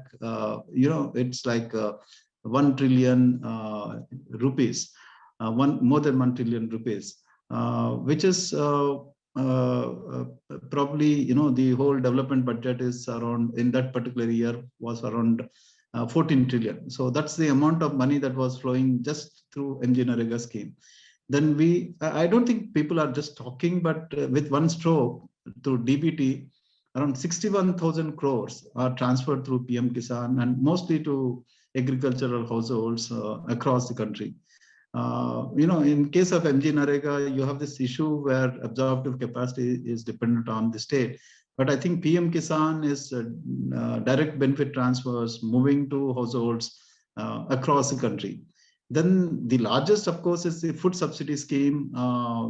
it's like 1 trillion rupees, more than 1 trillion rupees, which is probably, the whole development budget is around, in that particular year, was around 14 trillion. So that's the amount of money that was flowing just through MG Narega scheme. Then I don't think people are just talking, but with one stroke through DBT, around 61,000 crores are transferred through PM Kisan and mostly to agricultural households across the country. In case of MG Narega, you have this issue where absorptive capacity is dependent on the state. But I think PM Kisan is direct benefit transfers moving to households across the country. Then the largest, of course, is the food subsidy scheme.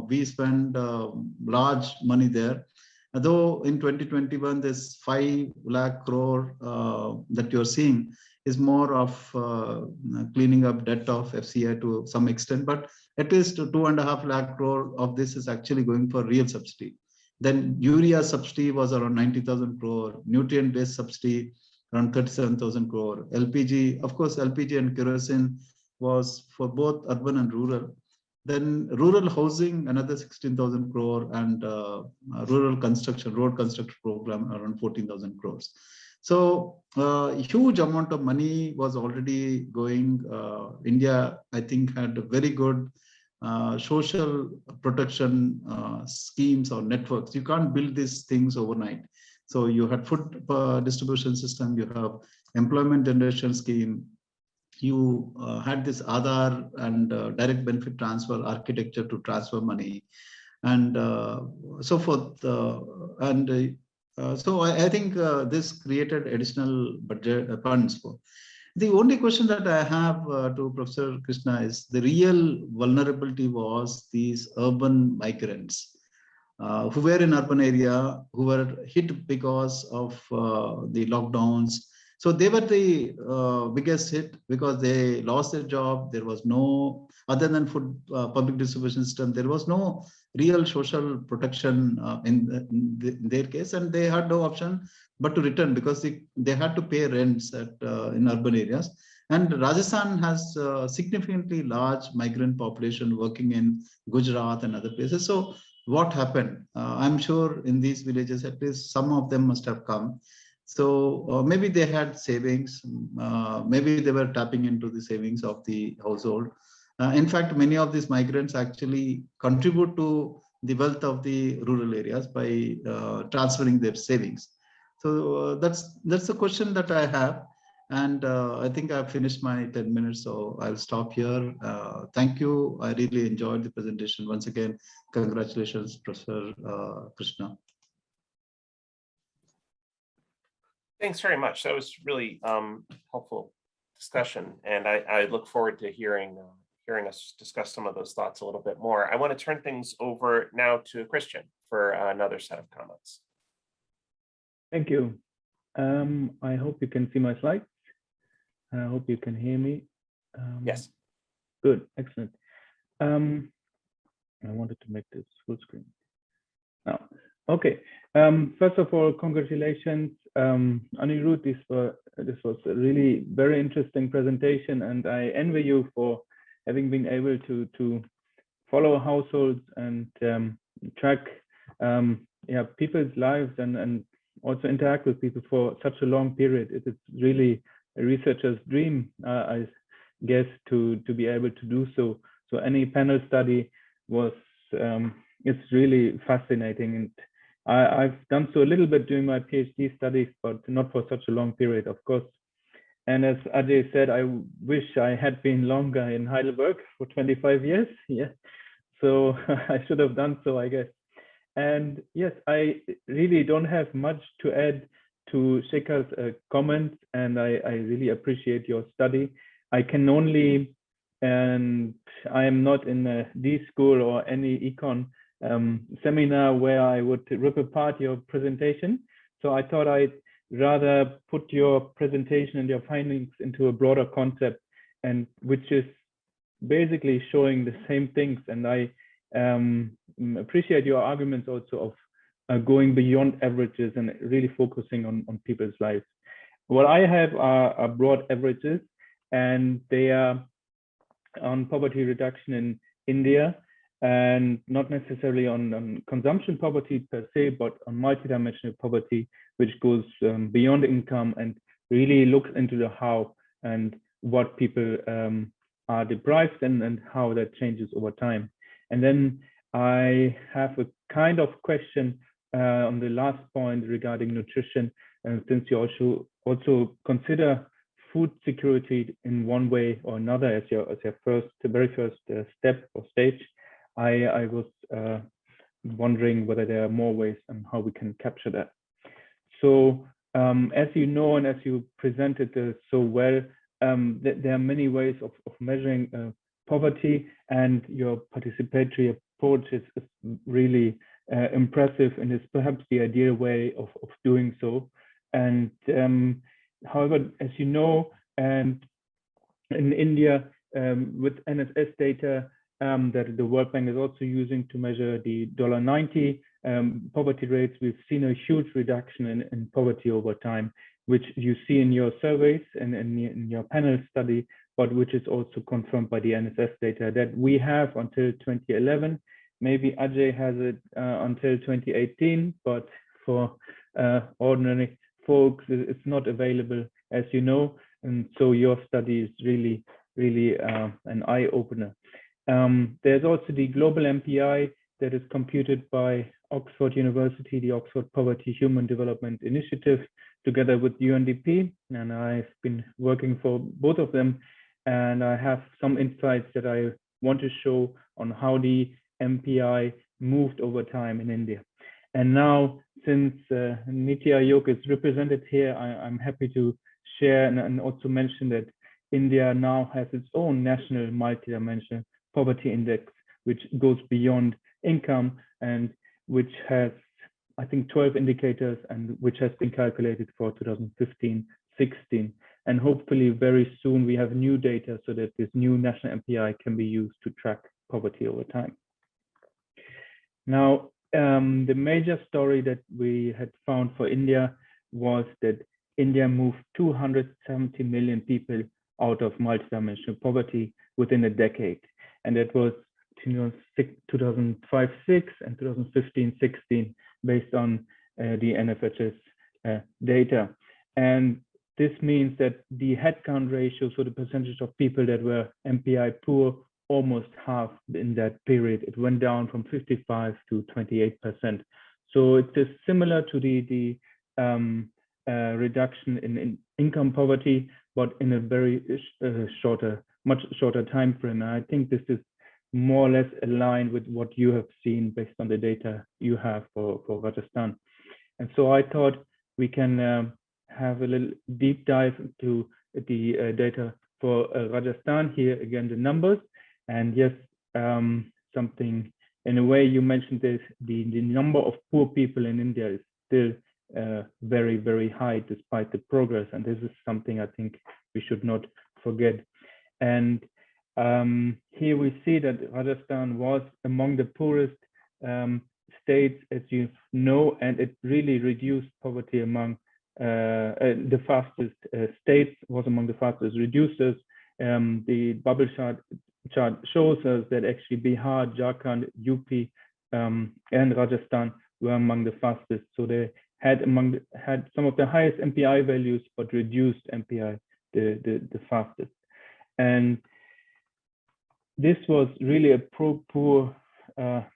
We spend large money there. Though in 2021, this 5 lakh crore that you're seeing is more of cleaning up debt of FCI to some extent, but at least 2.5 lakh crore of this is actually going for real subsidy. Then urea subsidy was around 90,000 crore, nutrient-based subsidy around 37,000 crore. LPG, of course, LPG and kerosene was for both urban and rural. Then rural housing, another 16,000 crore, and rural construction, road construction program around 14,000 crores. So huge amount of money was already going. India, I think, had a very good social protection schemes or networks. You can't build these things overnight. So you had food distribution system, you have employment generation scheme, you had this Aadhaar and direct benefit transfer architecture to transfer money, and so forth. So I think this created additional budget funds for. The only question that I have to Professor Krishna is the real vulnerability was these urban migrants who were in urban area, who were hit because of the lockdowns. So they were the biggest hit because they lost their job. There was no, other than food public distribution system, there was no real social protection in their case, and they had no option but to return because they had to pay rents in urban areas. And Rajasthan has significantly large migrant population working in Gujarat and other places. So what happened? I'm sure in these villages, at least some of them must have come. So maybe they had savings, maybe they were tapping into the savings of the household. In fact, many of these migrants actually contribute to the wealth of the rural areas by transferring their savings. So that's the question that I have. And I think I've finished my 10 minutes, so I'll stop here. Thank you. I really enjoyed the presentation. Once again, congratulations, Professor Krishna. Thanks very much. That was really helpful discussion, and I look forward to hearing us discuss some of those thoughts a little bit more. I want to turn things over now to Christian for another set of comments. Thank you. I hope you can see my slides. I hope you can hear me. Yes. Good, excellent. I wanted to make this full screen. Now, okay. First of all, congratulations, Anirudh. This was a really very interesting presentation, and I envy you for having been able to follow households and track people's lives and also interact with people for such a long period. It is really a researcher's dream, I guess, to be able to do so. So any panel study was it's really fascinating, and I've done so a little bit during my PhD studies, but not for such a long period, of course. And as Ajay said, I wish I had been longer in Heidelberg for 25 years. Yeah, so I should have done so, I guess. And yes, I really don't have much to add to Sekhar's comments, and I really appreciate your study. I can only, and I am not in a D school or any econ seminar where I would rip apart your presentation. So I thought I'd rather put your presentation and your findings into a broader concept, and which is basically showing the same things. And I appreciate your arguments also of going beyond averages and really focusing on people's lives. What I have are broad averages, and they are on poverty reduction in India, and not necessarily on consumption poverty per se, but on multidimensional poverty, which goes beyond income and really looks into the how and what people are deprived and how that changes over time. And then I have a kind of question on the last point regarding nutrition, since you also consider food security in one way or another as your very first step or stage. I was wondering whether there are more ways and how we can capture that. So as you know, and as you presented so well, there are many ways of measuring poverty, and your participatory approach is really impressive, and is perhaps the ideal way of doing so. And however, as you know, and in India, with NSS data that the World Bank is also using to measure the $90 poverty rates, we've seen a huge reduction in poverty over time, which you see in your surveys and in your panel study, but which is also confirmed by the NSS data that we have until 2011. Maybe Ajay has it until 2018, but for ordinary folks, it's not available, as you know. And so your study is really, really an eye-opener. There's also the global MPI that is computed by Oxford University, the Oxford Poverty Human Development Initiative, together with UNDP. And I've been working for both of them. And I have some insights that I want to show on how the MPI moved over time in India. And now, since NITI Aayog is represented here, I'm happy to share and also mention that India now has its own national multidimensional poverty index, which goes beyond income and which has, I think, 12 indicators and which has been calculated for 2015-16. And hopefully very soon we have new data so that this new national MPI can be used to track poverty over time. Now, the major story that we had found for India was that India moved 270 million people out of multidimensional poverty within a decade. And that was 2005-6 and 2015-16 based on the NFHS data. And this means that the headcount ratio, so the percentage of people that were MPI poor, almost halved in that period. It went down from 55 to 28%. So it is similar to the reduction in income poverty, but in a very much shorter time frame. And I think this is more or less aligned with what you have seen based on the data you have for Rajasthan. And so I thought we can have a little deep dive into the data for Rajasthan. Here again, the numbers. And yes, something in a way you mentioned this, the number of poor people in India is still very, very high despite the progress. And this is something I think we should not forget. And here we see that Rajasthan was among the poorest states, as you know, and it really reduced poverty among the fastest states, was among the fastest reducers. The bubble chart shows us that actually Bihar, Jharkhand, UP, and Rajasthan were among the fastest. So they had some of the highest MPI values, but reduced MPI the fastest. And this was really a pro-poor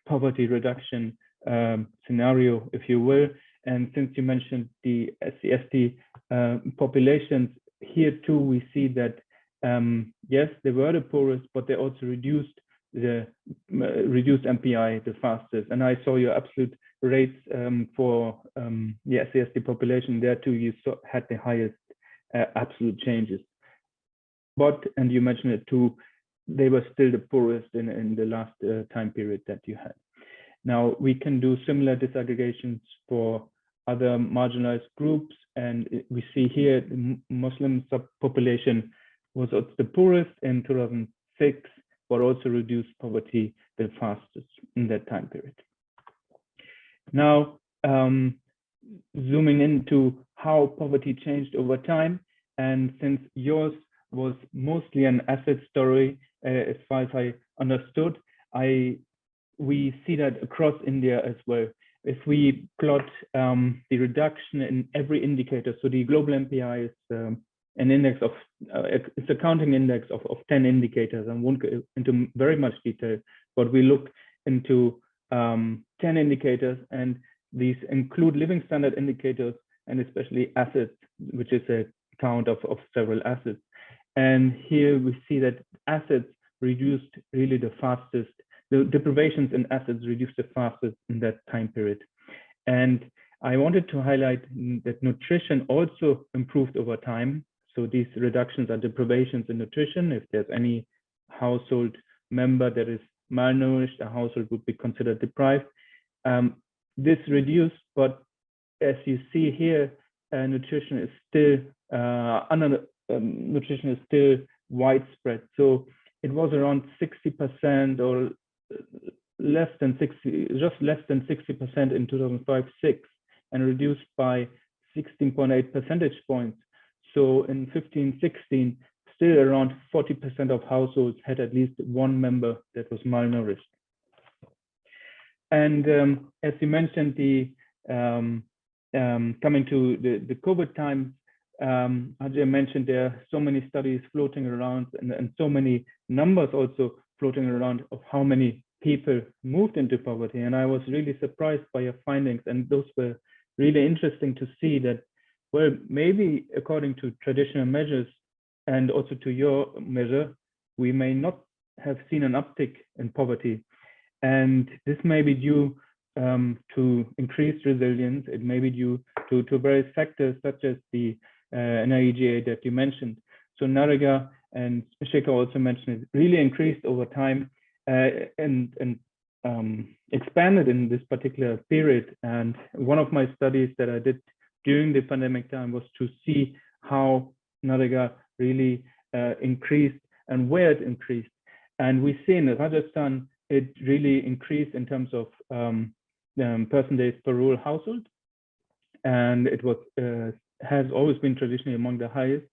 poverty reduction scenario, if you will. And since you mentioned the SC/ST populations, here too we see that yes, they were the poorest, but they also reduced MPI the fastest. And I saw your absolute rates for the SC/ST population. There too you had the highest absolute changes. But, and you mentioned it too, they were still the poorest in the last time period that you had. Now we can do similar disaggregations for other marginalized groups, and we see here the Muslim subpopulation was the poorest in 2006, but also reduced poverty the fastest in that time period. Now, zooming into how poverty changed over time, and since yours was mostly an asset story, as far as I understood, we see that across India as well. If we plot the reduction in every indicator, so the global MPI is an index of, it's a counting index of 10 indicators. I won't go into very much detail, but we look into 10 indicators, and these include living standard indicators and especially assets, which is a count of several assets. And here we see that assets reduced really the fastest. The deprivations in assets reduced the fastest in that time period. And I wanted to highlight that nutrition also improved over time. So these reductions are deprivations in nutrition. If there's any household member that is malnourished, a household would be considered deprived. This reduced, but as you see here, nutrition is still nutrition is still widespread. So it was around 60% or less than 60, just less than 60% in 2005-06, and reduced by 16.8 percentage points. So in 15-16, still around 40% of households had at least one member that was malnourished. And as you mentioned, the coming to the COVID times, Ajay mentioned there are so many studies floating around and so many numbers also floating around of how many people moved into poverty. And I was really surprised by your findings. And those were really interesting to see that, well, maybe according to traditional measures and also to your measure, we may not have seen an uptick in poverty. And this may be due to increased resilience. It may be due to various factors such as the NIEGA that you mentioned. So Narega and Sekhar also mentioned it really increased over time and expanded in this particular period. And one of my studies that I did during the pandemic time was to see how Narega really increased and where it increased. And we see in Rajasthan, it really increased in terms of person days per rural household. And it was has always been traditionally among the highest.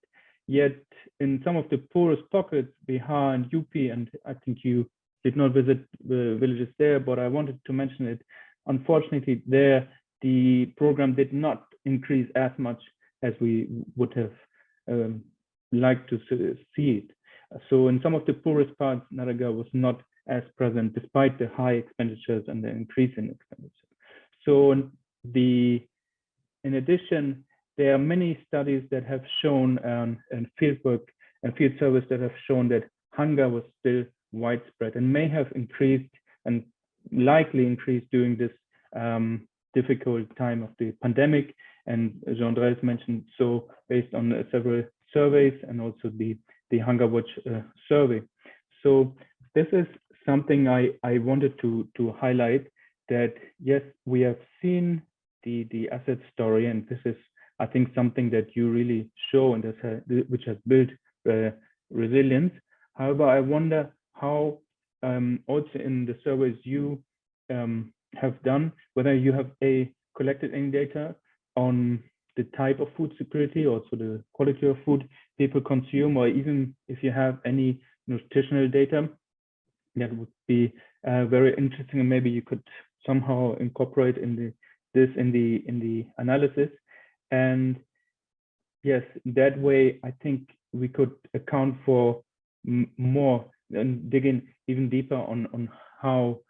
Yet in some of the poorest pockets, Bihar and UP, and I think you did not visit the villages there, but I wanted to mention it. Unfortunately, there, the program did not increase as much as we would have liked to see it. So in some of the poorest parts, Narega was not as present despite the high expenditures and the increase in expenditure. So in addition, there are many studies that have shown and fieldwork and field service that have shown that hunger was still widespread and may have increased and likely increased during this difficult time of the pandemic. And Jean-Andreas mentioned so based on several surveys and also the Hunger Watch survey. So this is something I wanted to highlight, that yes, we have seen the asset story, and this is, I think, something that you really show and which has built resilience. However, I wonder how also in the surveys you have done, whether you have collected any data on the type of food security, also the quality of food people consume, or even if you have any nutritional data, that would be very interesting, and maybe you could somehow incorporate this in the analysis. And yes, that way I think we could account for more and dig in even deeper on how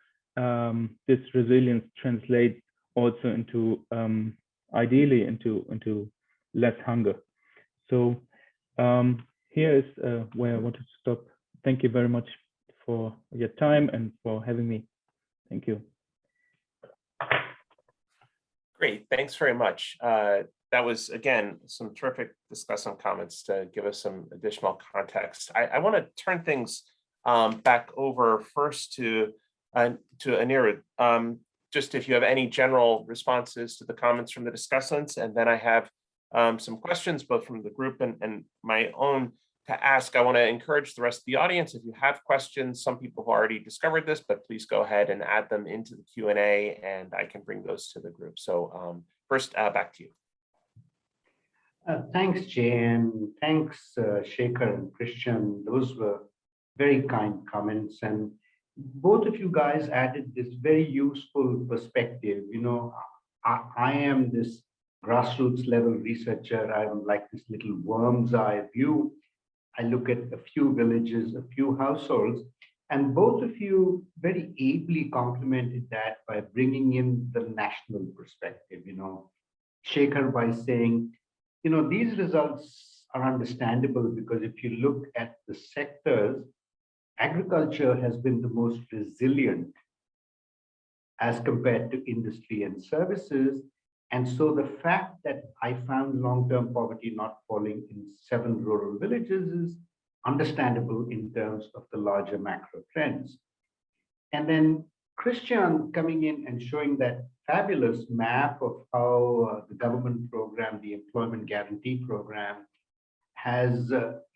this resilience translates also into ideally into less hunger. So here is where I wanted to stop. Thank you very much for your time and for having me. Thank you. Great, thanks very much. That was, again, some terrific discussant comments to give us some additional context. I want to turn things back over first to Anirudh. Just if you have any general responses to the comments from the discussants, and then I have some questions both from the group and my own to ask. I want to encourage the rest of the audience, if you have questions, some people have already discovered this, but please go ahead and add them into the Q&A and I can bring those to the group. So first, back to you. Thanks, Jay, and thanks, Sekhar and Christian. Those were very kind comments, and both of you guys added this very useful perspective. You know, I am this grassroots level researcher. I'm like this little worm's eye view. I look at a few villages, a few households, and both of you very ably complemented that by bringing in the national perspective. You know, Sekhar by saying, you know, these results are understandable because if you look at the sectors, agriculture has been the most resilient as compared to industry and services. And so the fact that I found long-term poverty not falling in 7 rural villages is understandable in terms of the larger macro trends. And then Christian coming in and showing that fabulous map of how the government program, the employment guarantee program, has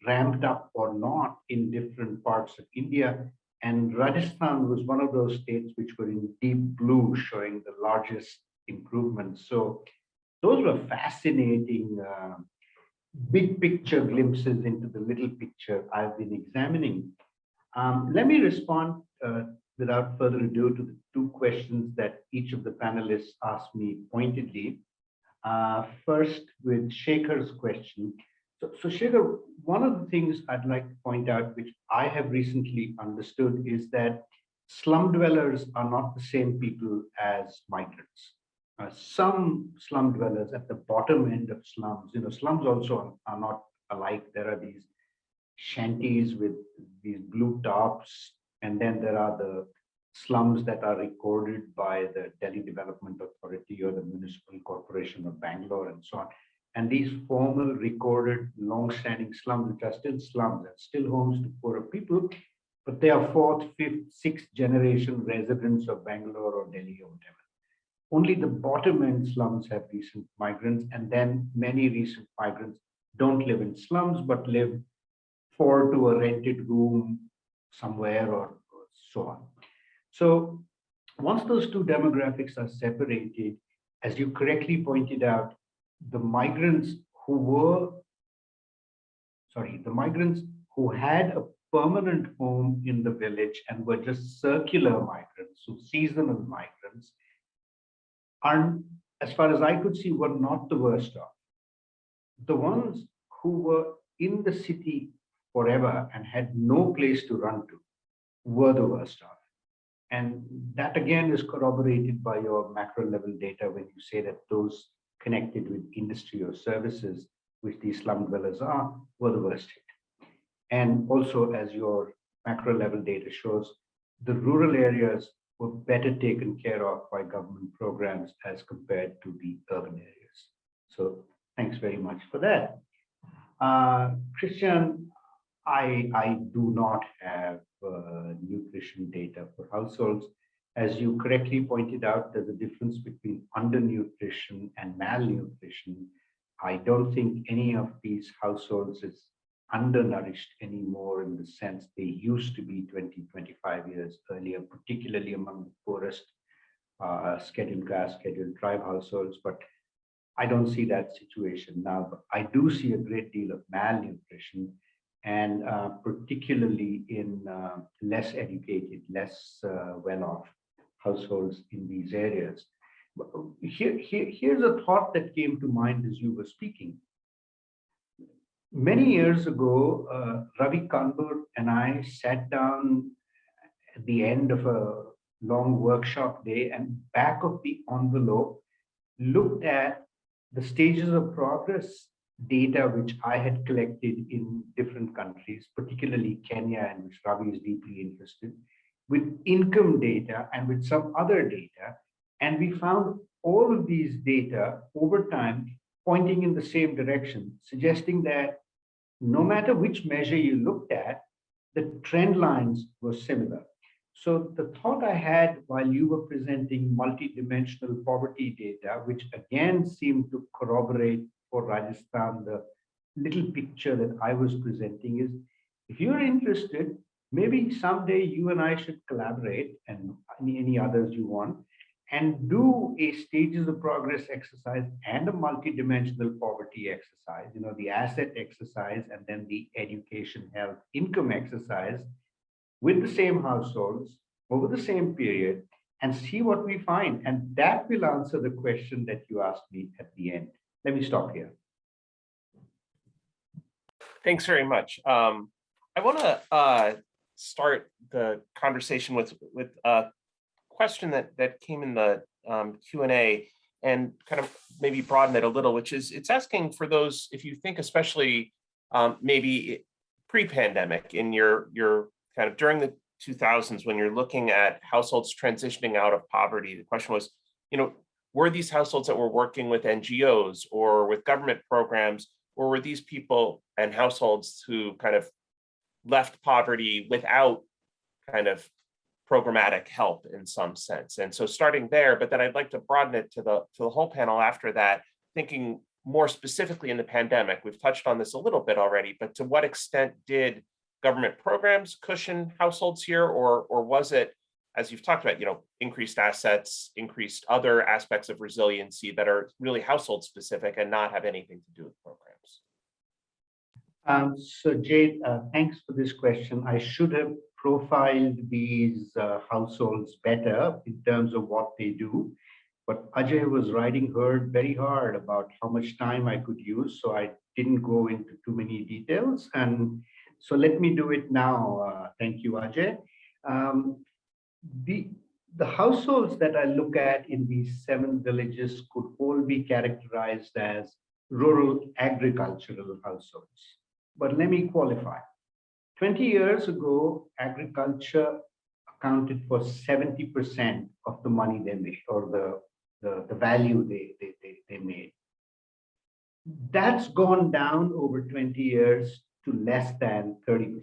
ramped up or not in different parts of India. And Rajasthan was one of those states which were in deep blue, showing the largest improvements. So those were fascinating big picture glimpses into the little picture I've been examining. Let me respond without further ado to the 2 questions that each of the panelists asked me pointedly. First, with Sekhar's question. So Sekhar, one of the things I'd like to point out, which I have recently understood, is that slum dwellers are not the same people as migrants. Some slum dwellers at the bottom end of slums, you know, slums also are not alike. There are these shanties with these blue tops, and then there are the slums that are recorded by the Delhi Development Authority or the Municipal Corporation of Bangalore and so on. and these formal, recorded, long-standing slums, which are still slums and still homes to poorer people, but they are fourth, fifth, sixth generation residents of Bangalore or Delhi or whatever. Only the bottom end slums have recent migrants, and then many recent migrants don't live in slums, but live for to a rented room somewhere or so on. So once those two demographics are separated, as you correctly pointed out, the migrants who had a permanent home in the village and were just circular migrants, so seasonal migrants, are, as far as I could see, were not the worst off. The ones who were in the city forever and had no place to run to were the worst off. And that again is corroborated by your macro level data when you say that those connected with industry or services, which these slum dwellers are, were the worst hit. And also, as your macro level data shows, the rural areas were better taken care of by government programs as compared to the urban areas. So thanks very much for that. Christian, I do not have nutrition data for households. As you correctly pointed out, there's a difference between undernutrition and malnutrition. I don't think any of these households is undernourished anymore in the sense they used to be 20, 25 years earlier, particularly among the poorest scheduled caste, scheduled tribe households. But I don't see that situation now, but I do see a great deal of malnutrition, and particularly in less educated, less well-off households in these areas. Here's a thought that came to mind as you were speaking. Many years ago, Ravi Kanpur and I sat down at the end of a long workshop day, and back of the envelope looked at the stages of progress data which I had collected in different countries, particularly Kenya, in which Ravi is deeply interested, with income data and with some other data. And we found all of these data over time pointing in the same direction, suggesting that no matter which measure you looked at, the trend lines were similar. So the thought I had while you were presenting multidimensional poverty data, which again seemed to corroborate for Rajasthan the little picture that I was presenting, is if you're interested, maybe someday you and I should collaborate, and any others you want, and do a stages of progress exercise and a multidimensional poverty exercise, the asset exercise and then the education, health, income exercise with the same households over the same period, and see what we find. And that will answer the question that you asked me at the end. Let me stop here. Thanks very much. I want to start the conversation with a question that came in the Q&A and kind of maybe broaden it a little, which is it's asking for those, if you think especially maybe pre-pandemic in your kind of during the 2000s, when you're looking at households transitioning out of poverty, the question was, were these households that were working with NGOs or with government programs, or were these people and households who kind of left poverty without kind of programmatic help in some sense? And so starting there, but then I'd like to broaden it to the whole panel after that, thinking more specifically in the pandemic. We've touched on this a little bit already, but to what extent did government programs cushion households here, or was it, as you've talked about, increased assets, increased other aspects of resiliency that are really household specific and not have anything to do with programs? So Jade, thanks for this question. I should have profiled these households better in terms of what they do, but Ajay was riding herd very hard about how much time I could use, so I didn't go into too many details. And so let me do it now. Thank you, Ajay. The households that I look at in these 7 villages could all be characterized as rural agricultural households. But let me qualify. 20 years ago, agriculture accounted for 70% of the money they made, or the value they made. That's gone down over 20 years to less than 30%.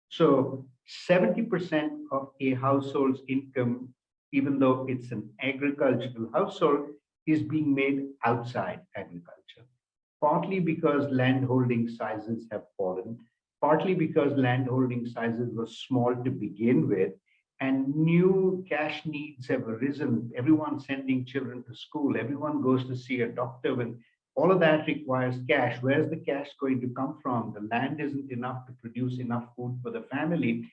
So 70% of a household's income, even though it's an agricultural household, is being made outside agriculture. Partly because landholding sizes have fallen, partly because landholding sizes were small to begin with, and new cash needs have arisen. Everyone's sending children to school, everyone goes to see a doctor, when all of that requires cash. Where's the cash going to come from? The land isn't enough to produce enough food for the family.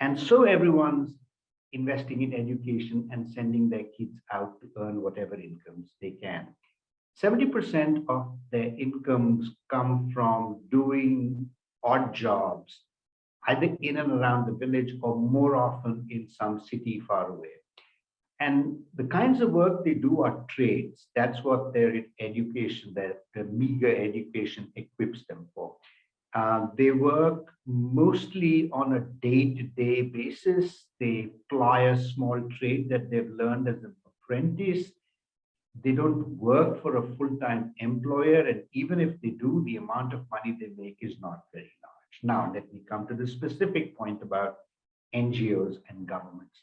And so everyone's investing in education and sending their kids out to earn whatever incomes they can. 70% of their incomes come from doing odd jobs, either in and around the village or more often in some city far away. And the kinds of work they do are trades. That's what their education, their meager education equips them for. They work mostly on a day-to-day basis. They ply a small trade that they've learned as an apprentice. They don't work for a full-time employer, and even if they do, the amount of money they make is not very large. Now, let me come to the specific point about NGOs and governments.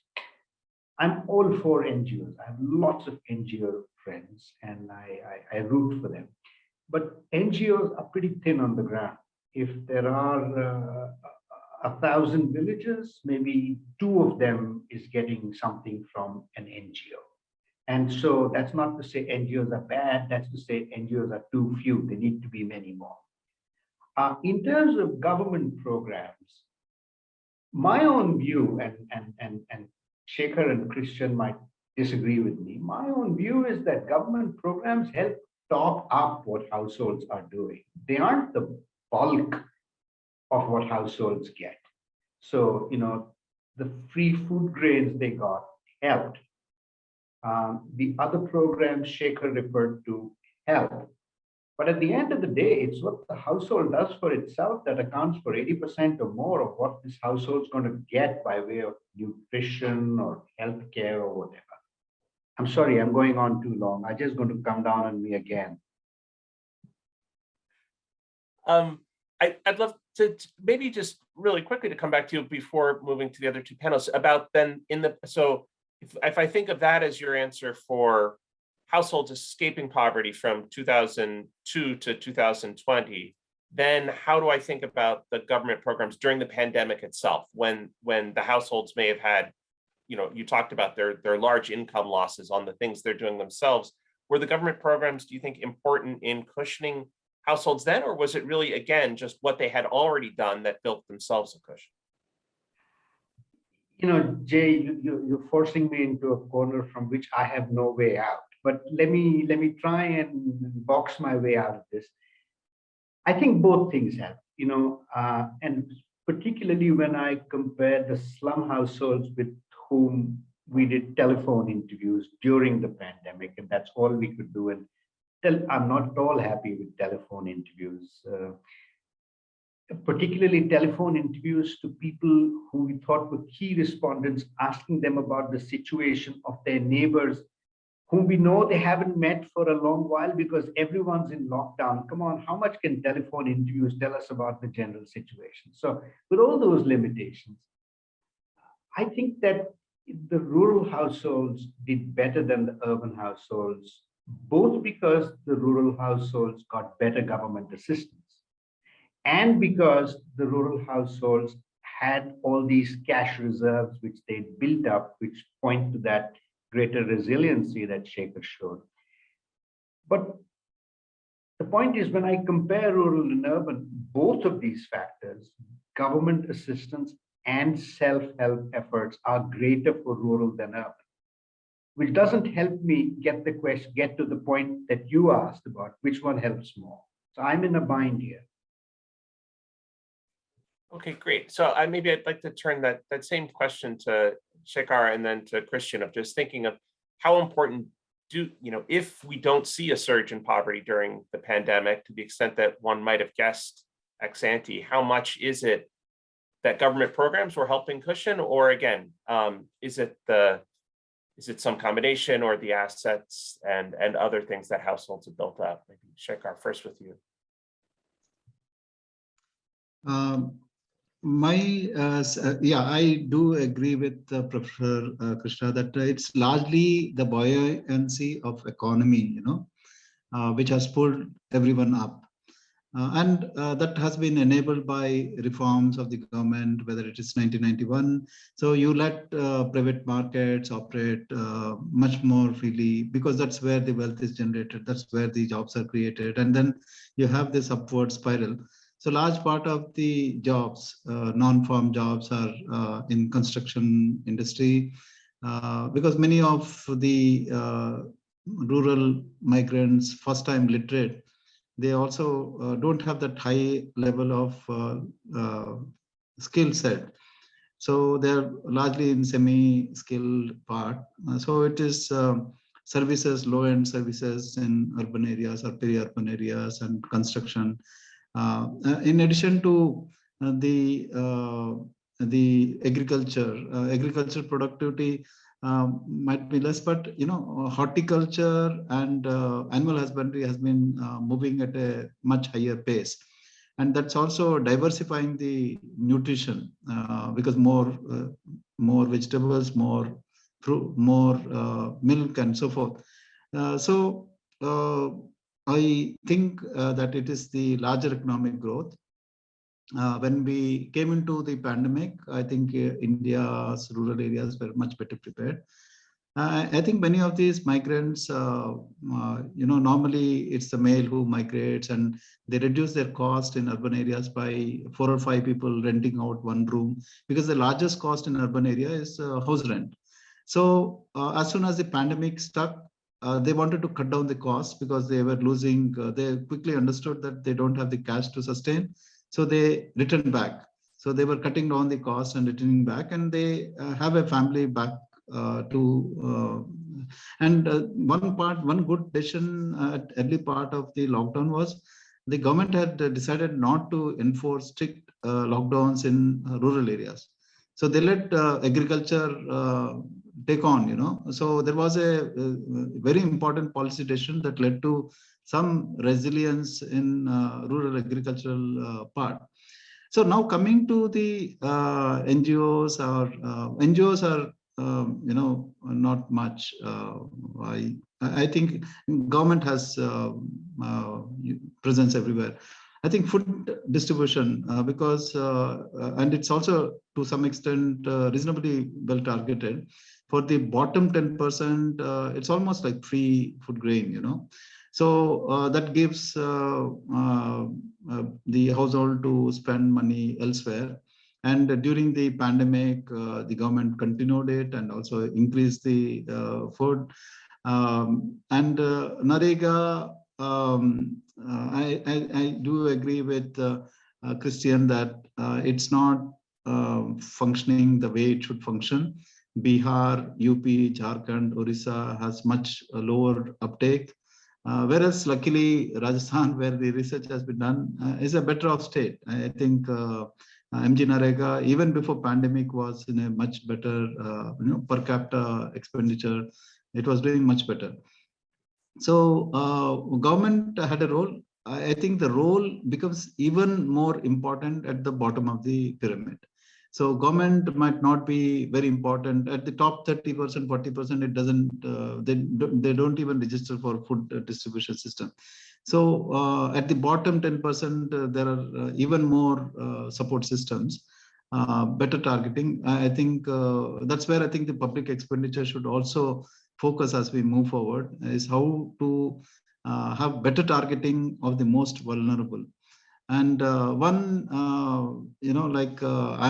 I'm all for NGOs. I have lots of NGO friends, and I root for them. But NGOs are pretty thin on the ground. If there are 1,000 villages, maybe 2 of them is getting something from an NGO. And so that's not to say NGOs are bad, that's to say NGOs are too few. There need to be many more. In terms of government programs, my own view, and Sekhar and Christian might disagree with me, my own view is that government programs help top up what households are doing. They aren't the bulk of what households get. So, the free food grains they got helped. The other programs Sekhar referred to help. But at the end of the day, it's what the household does for itself that accounts for 80% or more of what this household's going to get by way of nutrition or healthcare or whatever. I'm sorry, I'm going on too long. I'm just going to come down on me again. I'd love to maybe just really quickly to come back to you before moving to the other 2 panels about then so if I think of that as your answer for households escaping poverty from 2002 to 2020, then how do I think about the government programs during the pandemic itself, when the households may have had, you talked about their large income losses on the things they're doing themselves. Were the government programs, do you think, important in cushioning households then, or was it really, again, just what they had already done that built themselves a cushion? Jay, you're forcing me into a corner from which I have no way out. But let me try and box my way out of this. I think both things help, and particularly when I compare the slum households with whom we did telephone interviews during the pandemic, and that's all we could do. And I'm not at all happy with telephone interviews. Particularly telephone interviews to people who we thought were key respondents, asking them about the situation of their neighbors, whom we know they haven't met for a long while because everyone's in lockdown. Come on, how much can telephone interviews tell us about the general situation? So with all those limitations, I think that the rural households did better than the urban households, both because the rural households got better government assistance, and because the rural households had all these cash reserves which they built up, which point to that greater resiliency that Sekhar showed. But the point is, when I compare rural and urban, both of these factors, government assistance and self-help efforts, are greater for rural than urban, which doesn't help me get to the point that you asked about which one helps more. So I'm in a bind here. Okay, great. So maybe I'd like to turn that same question to Sekhar and then to Christian, of just thinking of how important if we don't see a surge in poverty during the pandemic, to the extent that one might have guessed ex ante, how much is it that government programs were helping cushion, or again, is it the Is it some combination, or the assets and other things that households have built up? Maybe Sekhar, first with you. I do agree with Professor Krishna that it's largely the buoyancy of economy, which has pulled everyone up. And that has been enabled by reforms of the government, whether it is 1991. So you let private markets operate much more freely, because that's where the wealth is generated, that's where the jobs are created, and then you have this upward spiral. So large part of the jobs, non-farm jobs, are in construction industry, because many of the rural migrants, first-time literate, they also don't have that high level of skill set. So they're largely in semi-skilled part. So it is services, low-end services in urban areas or peri-urban areas, and construction. In addition to the agriculture productivity might be less, but horticulture and animal husbandry has been moving at a much higher pace, and that's also diversifying the nutrition, because more vegetables, more fruit, more milk, and so forth. I think that it is the larger economic growth. When we came into the pandemic, I think India's rural areas were much better prepared. I think many of these migrants, normally it's the male who migrates, and they reduce their cost in urban areas by 4 or 5 people renting out one room, because the largest cost in urban area is house rent. So as soon as the pandemic struck, they wanted to cut down the cost, because they were losing, they quickly understood that they don't have the cash to sustain. So they returned back. So they were cutting down the cost and returning back, and they have a family back one good decision at early part of the lockdown was the government had decided not to enforce strict lockdowns in rural areas. So they let agriculture take on, So there was a very important policy decision that led to some resilience in rural agricultural part. So now coming to the NGOs, NGOs are not much. I think government has presence everywhere. I think food distribution, because and it's also to some extent reasonably well targeted. For the bottom 10%, it's almost like free food grain, So that gives the household to spend money elsewhere. And during the pandemic, the government continued it and also increased the food. And Narega, I do agree with Christian that it's not functioning the way it should function. Bihar, UP, Jharkhand, Orissa has much lower uptake. Whereas luckily Rajasthan, where the research has been done, is a better off state. I think MG Narega, even before pandemic, was in a much better per capita expenditure. It was doing much better. So government had a role. I think the role becomes even more important at the bottom of the pyramid. So government might not be very important at the top 30%, 40%. It doesn't. They don't even register for food distribution system. So at the bottom 10%, there are even more support systems, better targeting. I think that's where I think the public expenditure should also focus as we move forward, is how to have better targeting of the most vulnerable. And one, I'm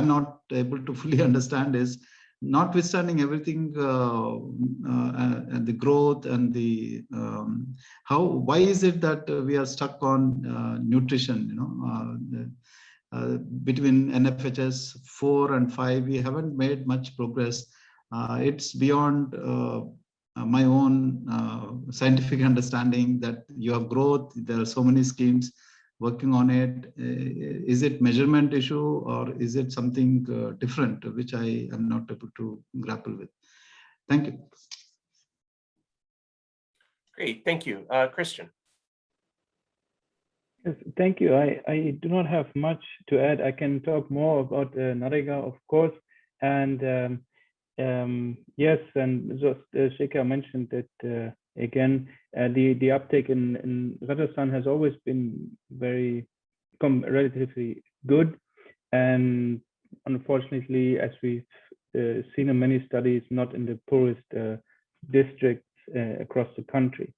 not able to fully understand is, notwithstanding everything, and the growth and the why is it that we are stuck on nutrition? Between NFHS 4 and 5, we haven't made much progress. It's beyond my own scientific understanding that you have growth. There are so many schemes working on it. Is it measurement issue, or is it something different, which I am not able to grapple with? Thank you. Great, thank you. Christian. Yes, thank you. I do not have much to add. I can talk more about NAREGA, of course. And yes, and just Sekhar mentioned that again, the uptake in Rajasthan has always been relatively good. And unfortunately, as we've seen in many studies, not in the poorest districts across the country.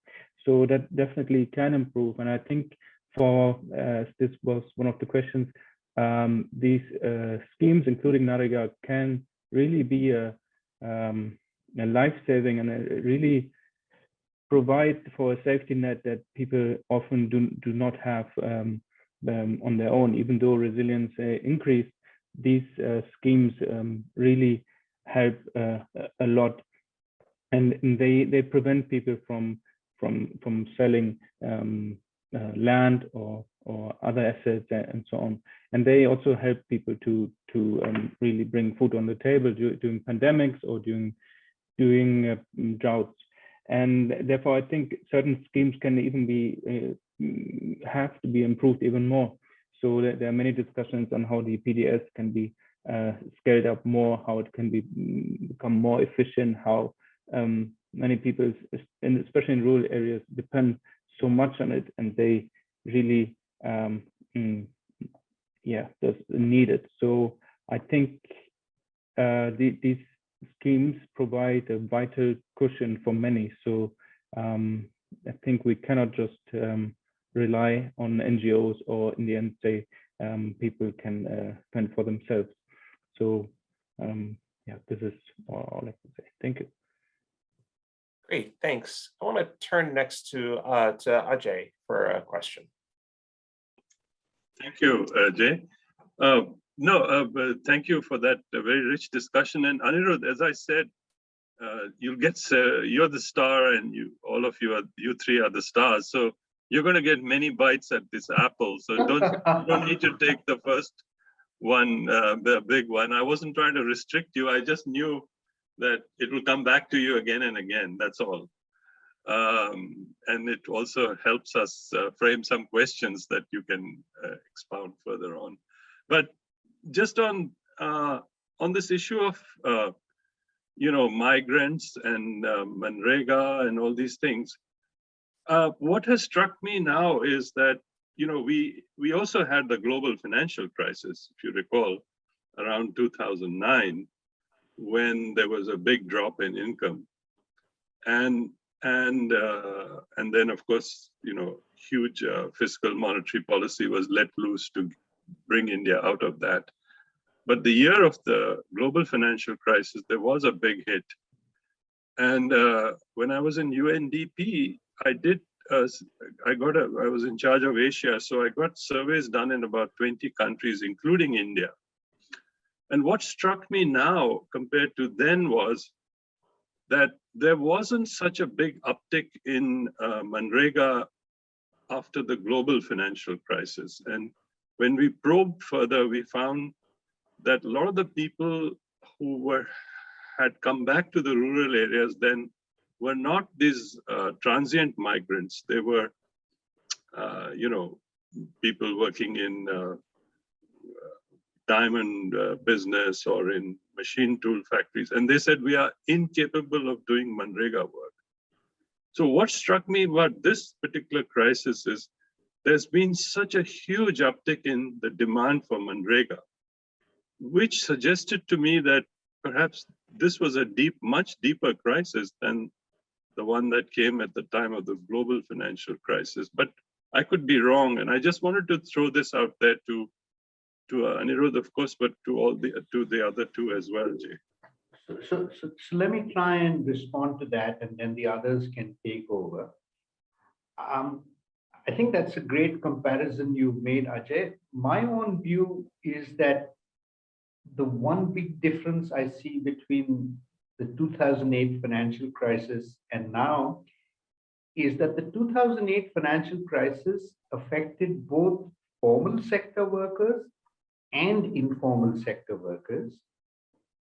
So that definitely can improve. And I think this was one of the questions, these schemes, including NAREGA, can really be a life-saving and really provide for a safety net that people often do not have on their own. Even though resilience increased, these schemes really help a lot, and they prevent people from selling land or other assets and so on. And they also help people to really bring food on the table during pandemics or during droughts. And therefore, I think certain schemes can even have to be improved even more. So there are many discussions on how the PDS can be scaled up more, how it can become more efficient, how many people, especially in rural areas, depend so much on it, and they really just need it. So I think these schemes provide a vital cushion for many. So I think we cannot just rely on NGOs, or in the end say people can fend for themselves. So this is all I can say. Thank you. Great, thanks. I want to turn next to Ajay for a question. Thank you, Jay. Thank you for that very rich discussion. And Anirudh, as I said, you'll get you're the star, and you three are the stars. So you're going to get many bites at this apple. So you don't need to take the first one, the big one. I wasn't trying to restrict you. I just knew that it will come back to you again and again. That's all. And it also helps us frame some questions that you can expound further on. But just on this issue of migrants and MNREGA and all these things, what has struck me now is that we also had the global financial crisis, if you recall, around 2009, when there was a big drop in income, and then of course huge fiscal monetary policy was let loose to bring India out of that. But the year of the global financial crisis, there was a big hit. And when I was in UNDP, I was in charge of Asia, so I got surveys done in about 20 countries, including India. And what struck me now compared to then was that there wasn't such a big uptick in MNREGA after the global financial crisis. And when we probed further, we found that a lot of the people who had come back to the rural areas then were not these transient migrants. They were, people working in diamond business or in machine tool factories. And they said, we are incapable of doing MNREGA work. So what struck me about this particular crisis is there's been such a huge uptick in the demand for MNREGA, which suggested to me that perhaps this was a much deeper crisis than the one that came at the time of the global financial crisis. But I could be wrong, and I just wanted to throw this out there to Anirudh, of course, but to the other two as well, Jay. So let me try and respond to that, and then the others can take over. I think that's a great comparison you've made, Ajay. My own view is that the one big difference I see between the 2008 financial crisis and now is that the 2008 financial crisis affected both formal sector workers and informal sector workers.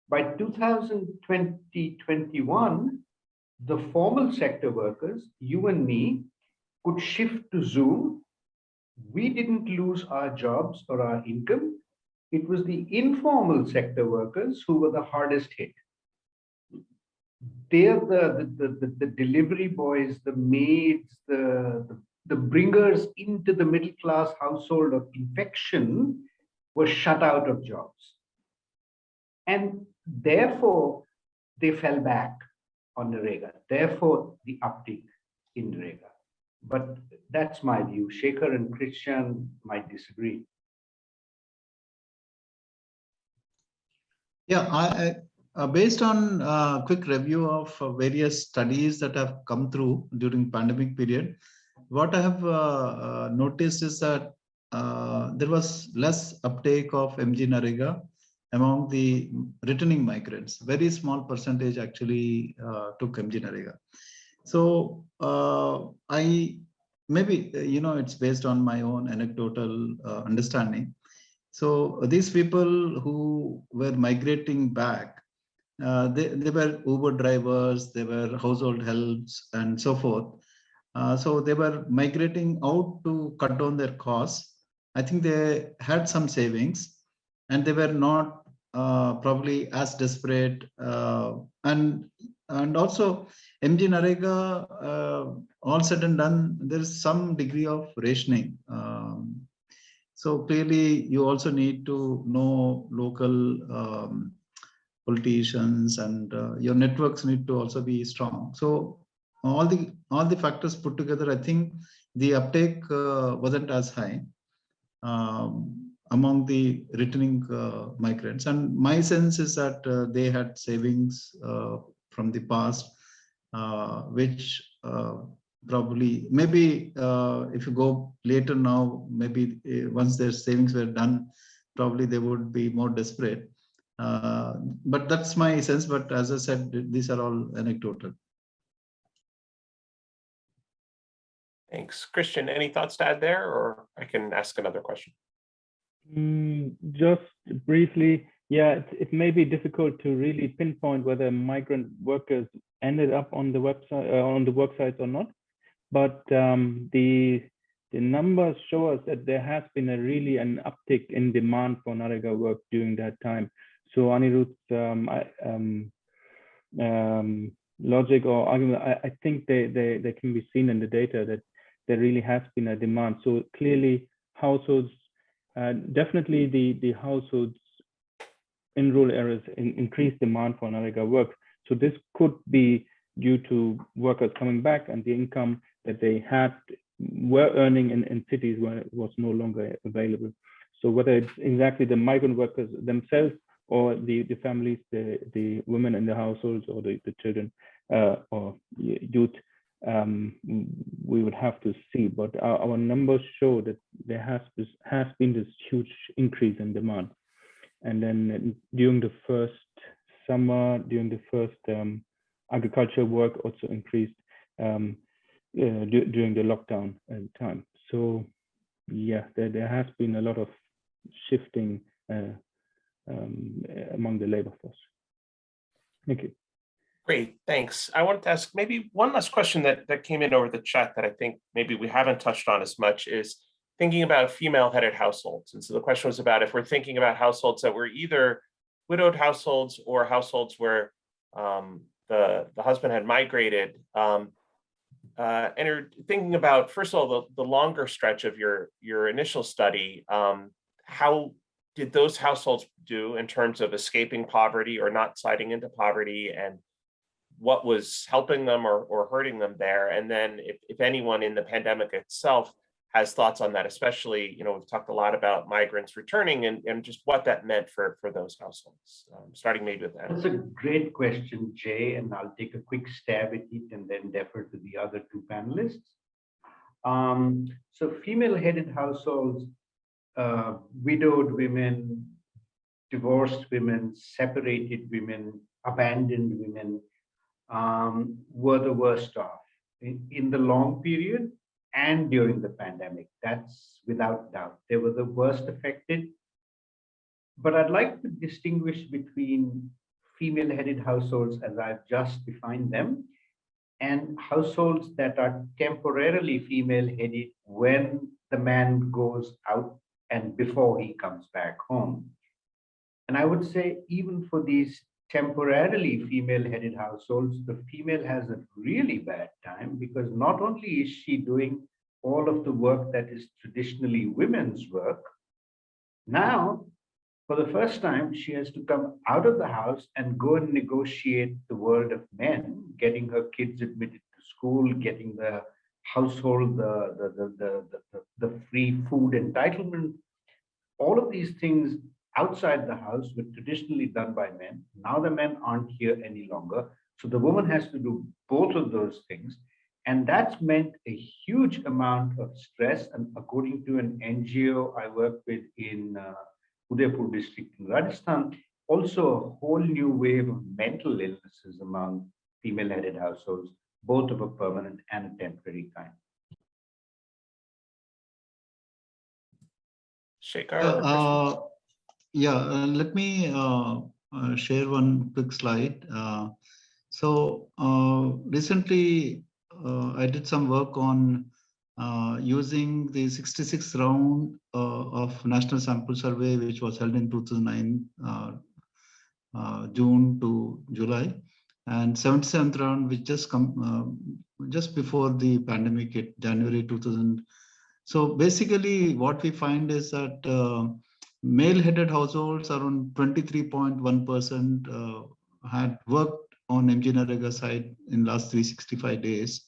By 2020-21, the formal sector workers, you and me, could shift to Zoom. We didn't lose our jobs or our income. It was the informal sector workers who were the hardest hit. They're the delivery boys, the maids, the bringers into the middle class household of infection were shut out of jobs. And therefore, they fell back on Narega. Therefore, the uptick in Narega. But that's my view. Sekhar and Christian might disagree. Yeah, based on a quick review of various studies that have come through during pandemic period, what I have noticed is that there was less uptake of MG Narega among the returning migrants. Very small percentage actually took MG Narega. So maybe it's based on my own anecdotal understanding. So these people who were migrating back, they were Uber drivers, they were household helps and so forth. So they were migrating out to cut down their costs. I think they had some savings and they were not probably as desperate. And also MG Narega, all said and done, there is some degree of rationing. So clearly you also need to know local politicians, and your networks need to also be strong. So all the factors put together, I think the uptake wasn't as high among the returning migrants. And my sense is that they had savings from the past, which probably, maybe if you go later now, maybe once their savings were done, probably they would be more desperate. But that's my sense. But as I said, these are all anecdotal. Thanks. Christian, any thoughts to add there, or I can ask another question? Just briefly, yeah, it may be difficult to really pinpoint whether migrant workers ended up on the website, on the work sites or not. But the numbers show us that there has been really an uptick in demand for Narega work during that time. So Anirudh's logic or argument, I think they can be seen in the data that there really has been a demand. So clearly households, definitely the households in rural areas increased demand for Narega work. So this could be due to workers coming back and the income that they were earning in cities where it was no longer available. So whether it's exactly the migrant workers themselves or the families, the women in the households or the children or youth, we would have to see. But our numbers show that there has been this huge increase in demand. And then during the first summer, during the first agricultural work also increased during the lockdown time. So yeah, there has been a lot of shifting among the labor force. Thank you. Great, thanks. I wanted to ask maybe one last question that came in over the chat that I think maybe we haven't touched on as much is thinking about female-headed households. And so the question was about if we're thinking about households that were either widowed households or households where the husband had migrated, and you're thinking about, first of all, the longer stretch of your initial study, how did those households do in terms of escaping poverty or not sliding into poverty, and what was helping them or hurting them there? And then if anyone in the pandemic itself has thoughts on that, especially, we've talked a lot about migrants returning and just what that meant for those households, starting maybe with that. That's a great question, Jay, and I'll take a quick stab at it and then defer to the other two panelists. So female-headed households, widowed women, divorced women, separated women, abandoned women were the worst off in the long period and during the pandemic. That's without doubt. They were the worst affected. But I'd like to distinguish between female-headed households, as I've just defined them, and households that are temporarily female-headed when the man goes out and before he comes back home. And I would say even for these temporarily female-headed households, the female has a really bad time, because not only is she doing all of the work that is traditionally women's work, now, for the first time, she has to come out of the house and go and negotiate the world of men, getting her kids admitted to school, getting the household, the free food entitlement. All of these things outside the house were traditionally done by men. Now the men aren't here any longer. So the woman has to do both of those things. And that's meant a huge amount of stress. And according to an NGO I work with in Udaipur district in Rajasthan, also a whole new wave of mental illnesses among female-headed households, both of a permanent and a temporary kind. Sekhar. Let me share one quick slide. Recently, I did some work on using the 66th round of National Sample Survey, which was held in 2009, June to July, and 77th round, which just come just before the pandemic hit, January 2000. So basically, what we find is that male-headed households, around 23.1%, had worked on MG-NREGA side in last 365 days,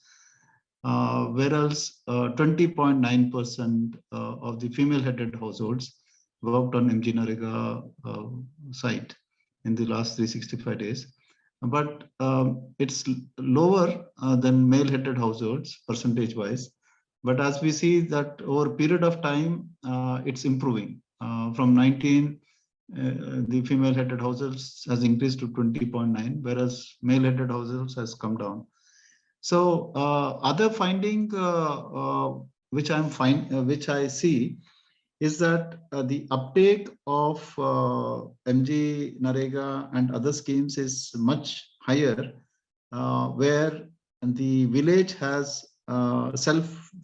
whereas 20.9% of the female-headed households worked on MG-NREGA side in the last 365 days. But it's lower than male-headed households percentage-wise. But as we see that over a period of time, it's improving. From 19, the female-headed households has increased to 20.9, whereas male-headed households has come down. So other finding which I see is that the uptake of MG-NREGA and other schemes is much higher, where the village has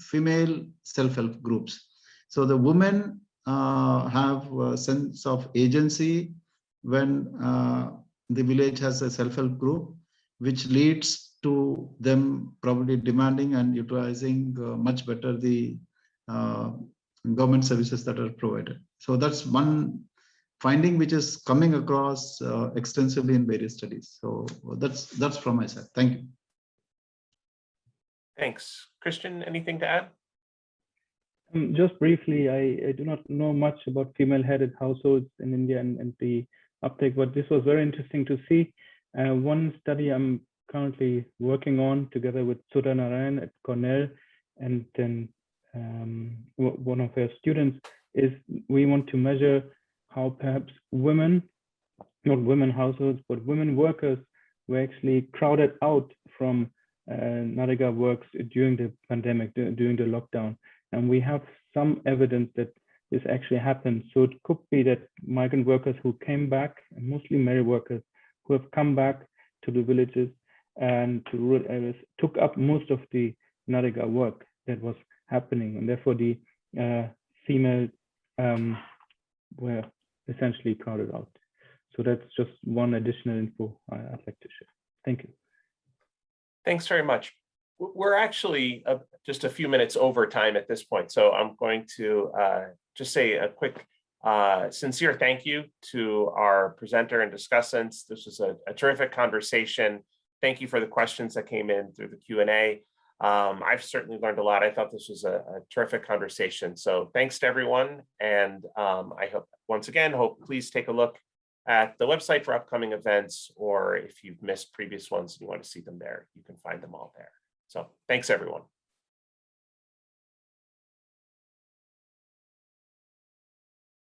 female self-help groups. So the women have a sense of agency when the village has a self-help group, which leads to them probably demanding and utilizing much better the government services that are provided. So that's one finding which is coming across extensively in various studies. So that's from my side. Thank you. Thanks. Christian, anything to add? Just briefly, I do not know much about female-headed households in India and the uptake, but this was very interesting to see. One study I'm currently working on together with Sudha Narayan at Cornell, and then one of her students, is we want to measure how perhaps women, not women households, but women workers were actually crowded out from NREGA works during the pandemic, during the lockdown. And we have some evidence that this actually happened. So it could be that migrant workers who came back, and mostly male workers who have come back to the villages and to rural areas, took up most of the NREGA work that was happening. And therefore the female were essentially crowded out. So that's just one additional info I'd like to share. Thank you. Thanks very much. We're actually just a few minutes over time at this point. So I'm going to just say a quick sincere thank you to our presenter and discussants. This was a terrific conversation. Thank you for the questions that came in through the Q&A. I've certainly learned a lot. I thought this was a terrific conversation. So thanks to everyone. And I hope, once again, please take a look at the website for upcoming events, or if you've missed previous ones and you want to see them there, you can find them all there. So thanks, everyone.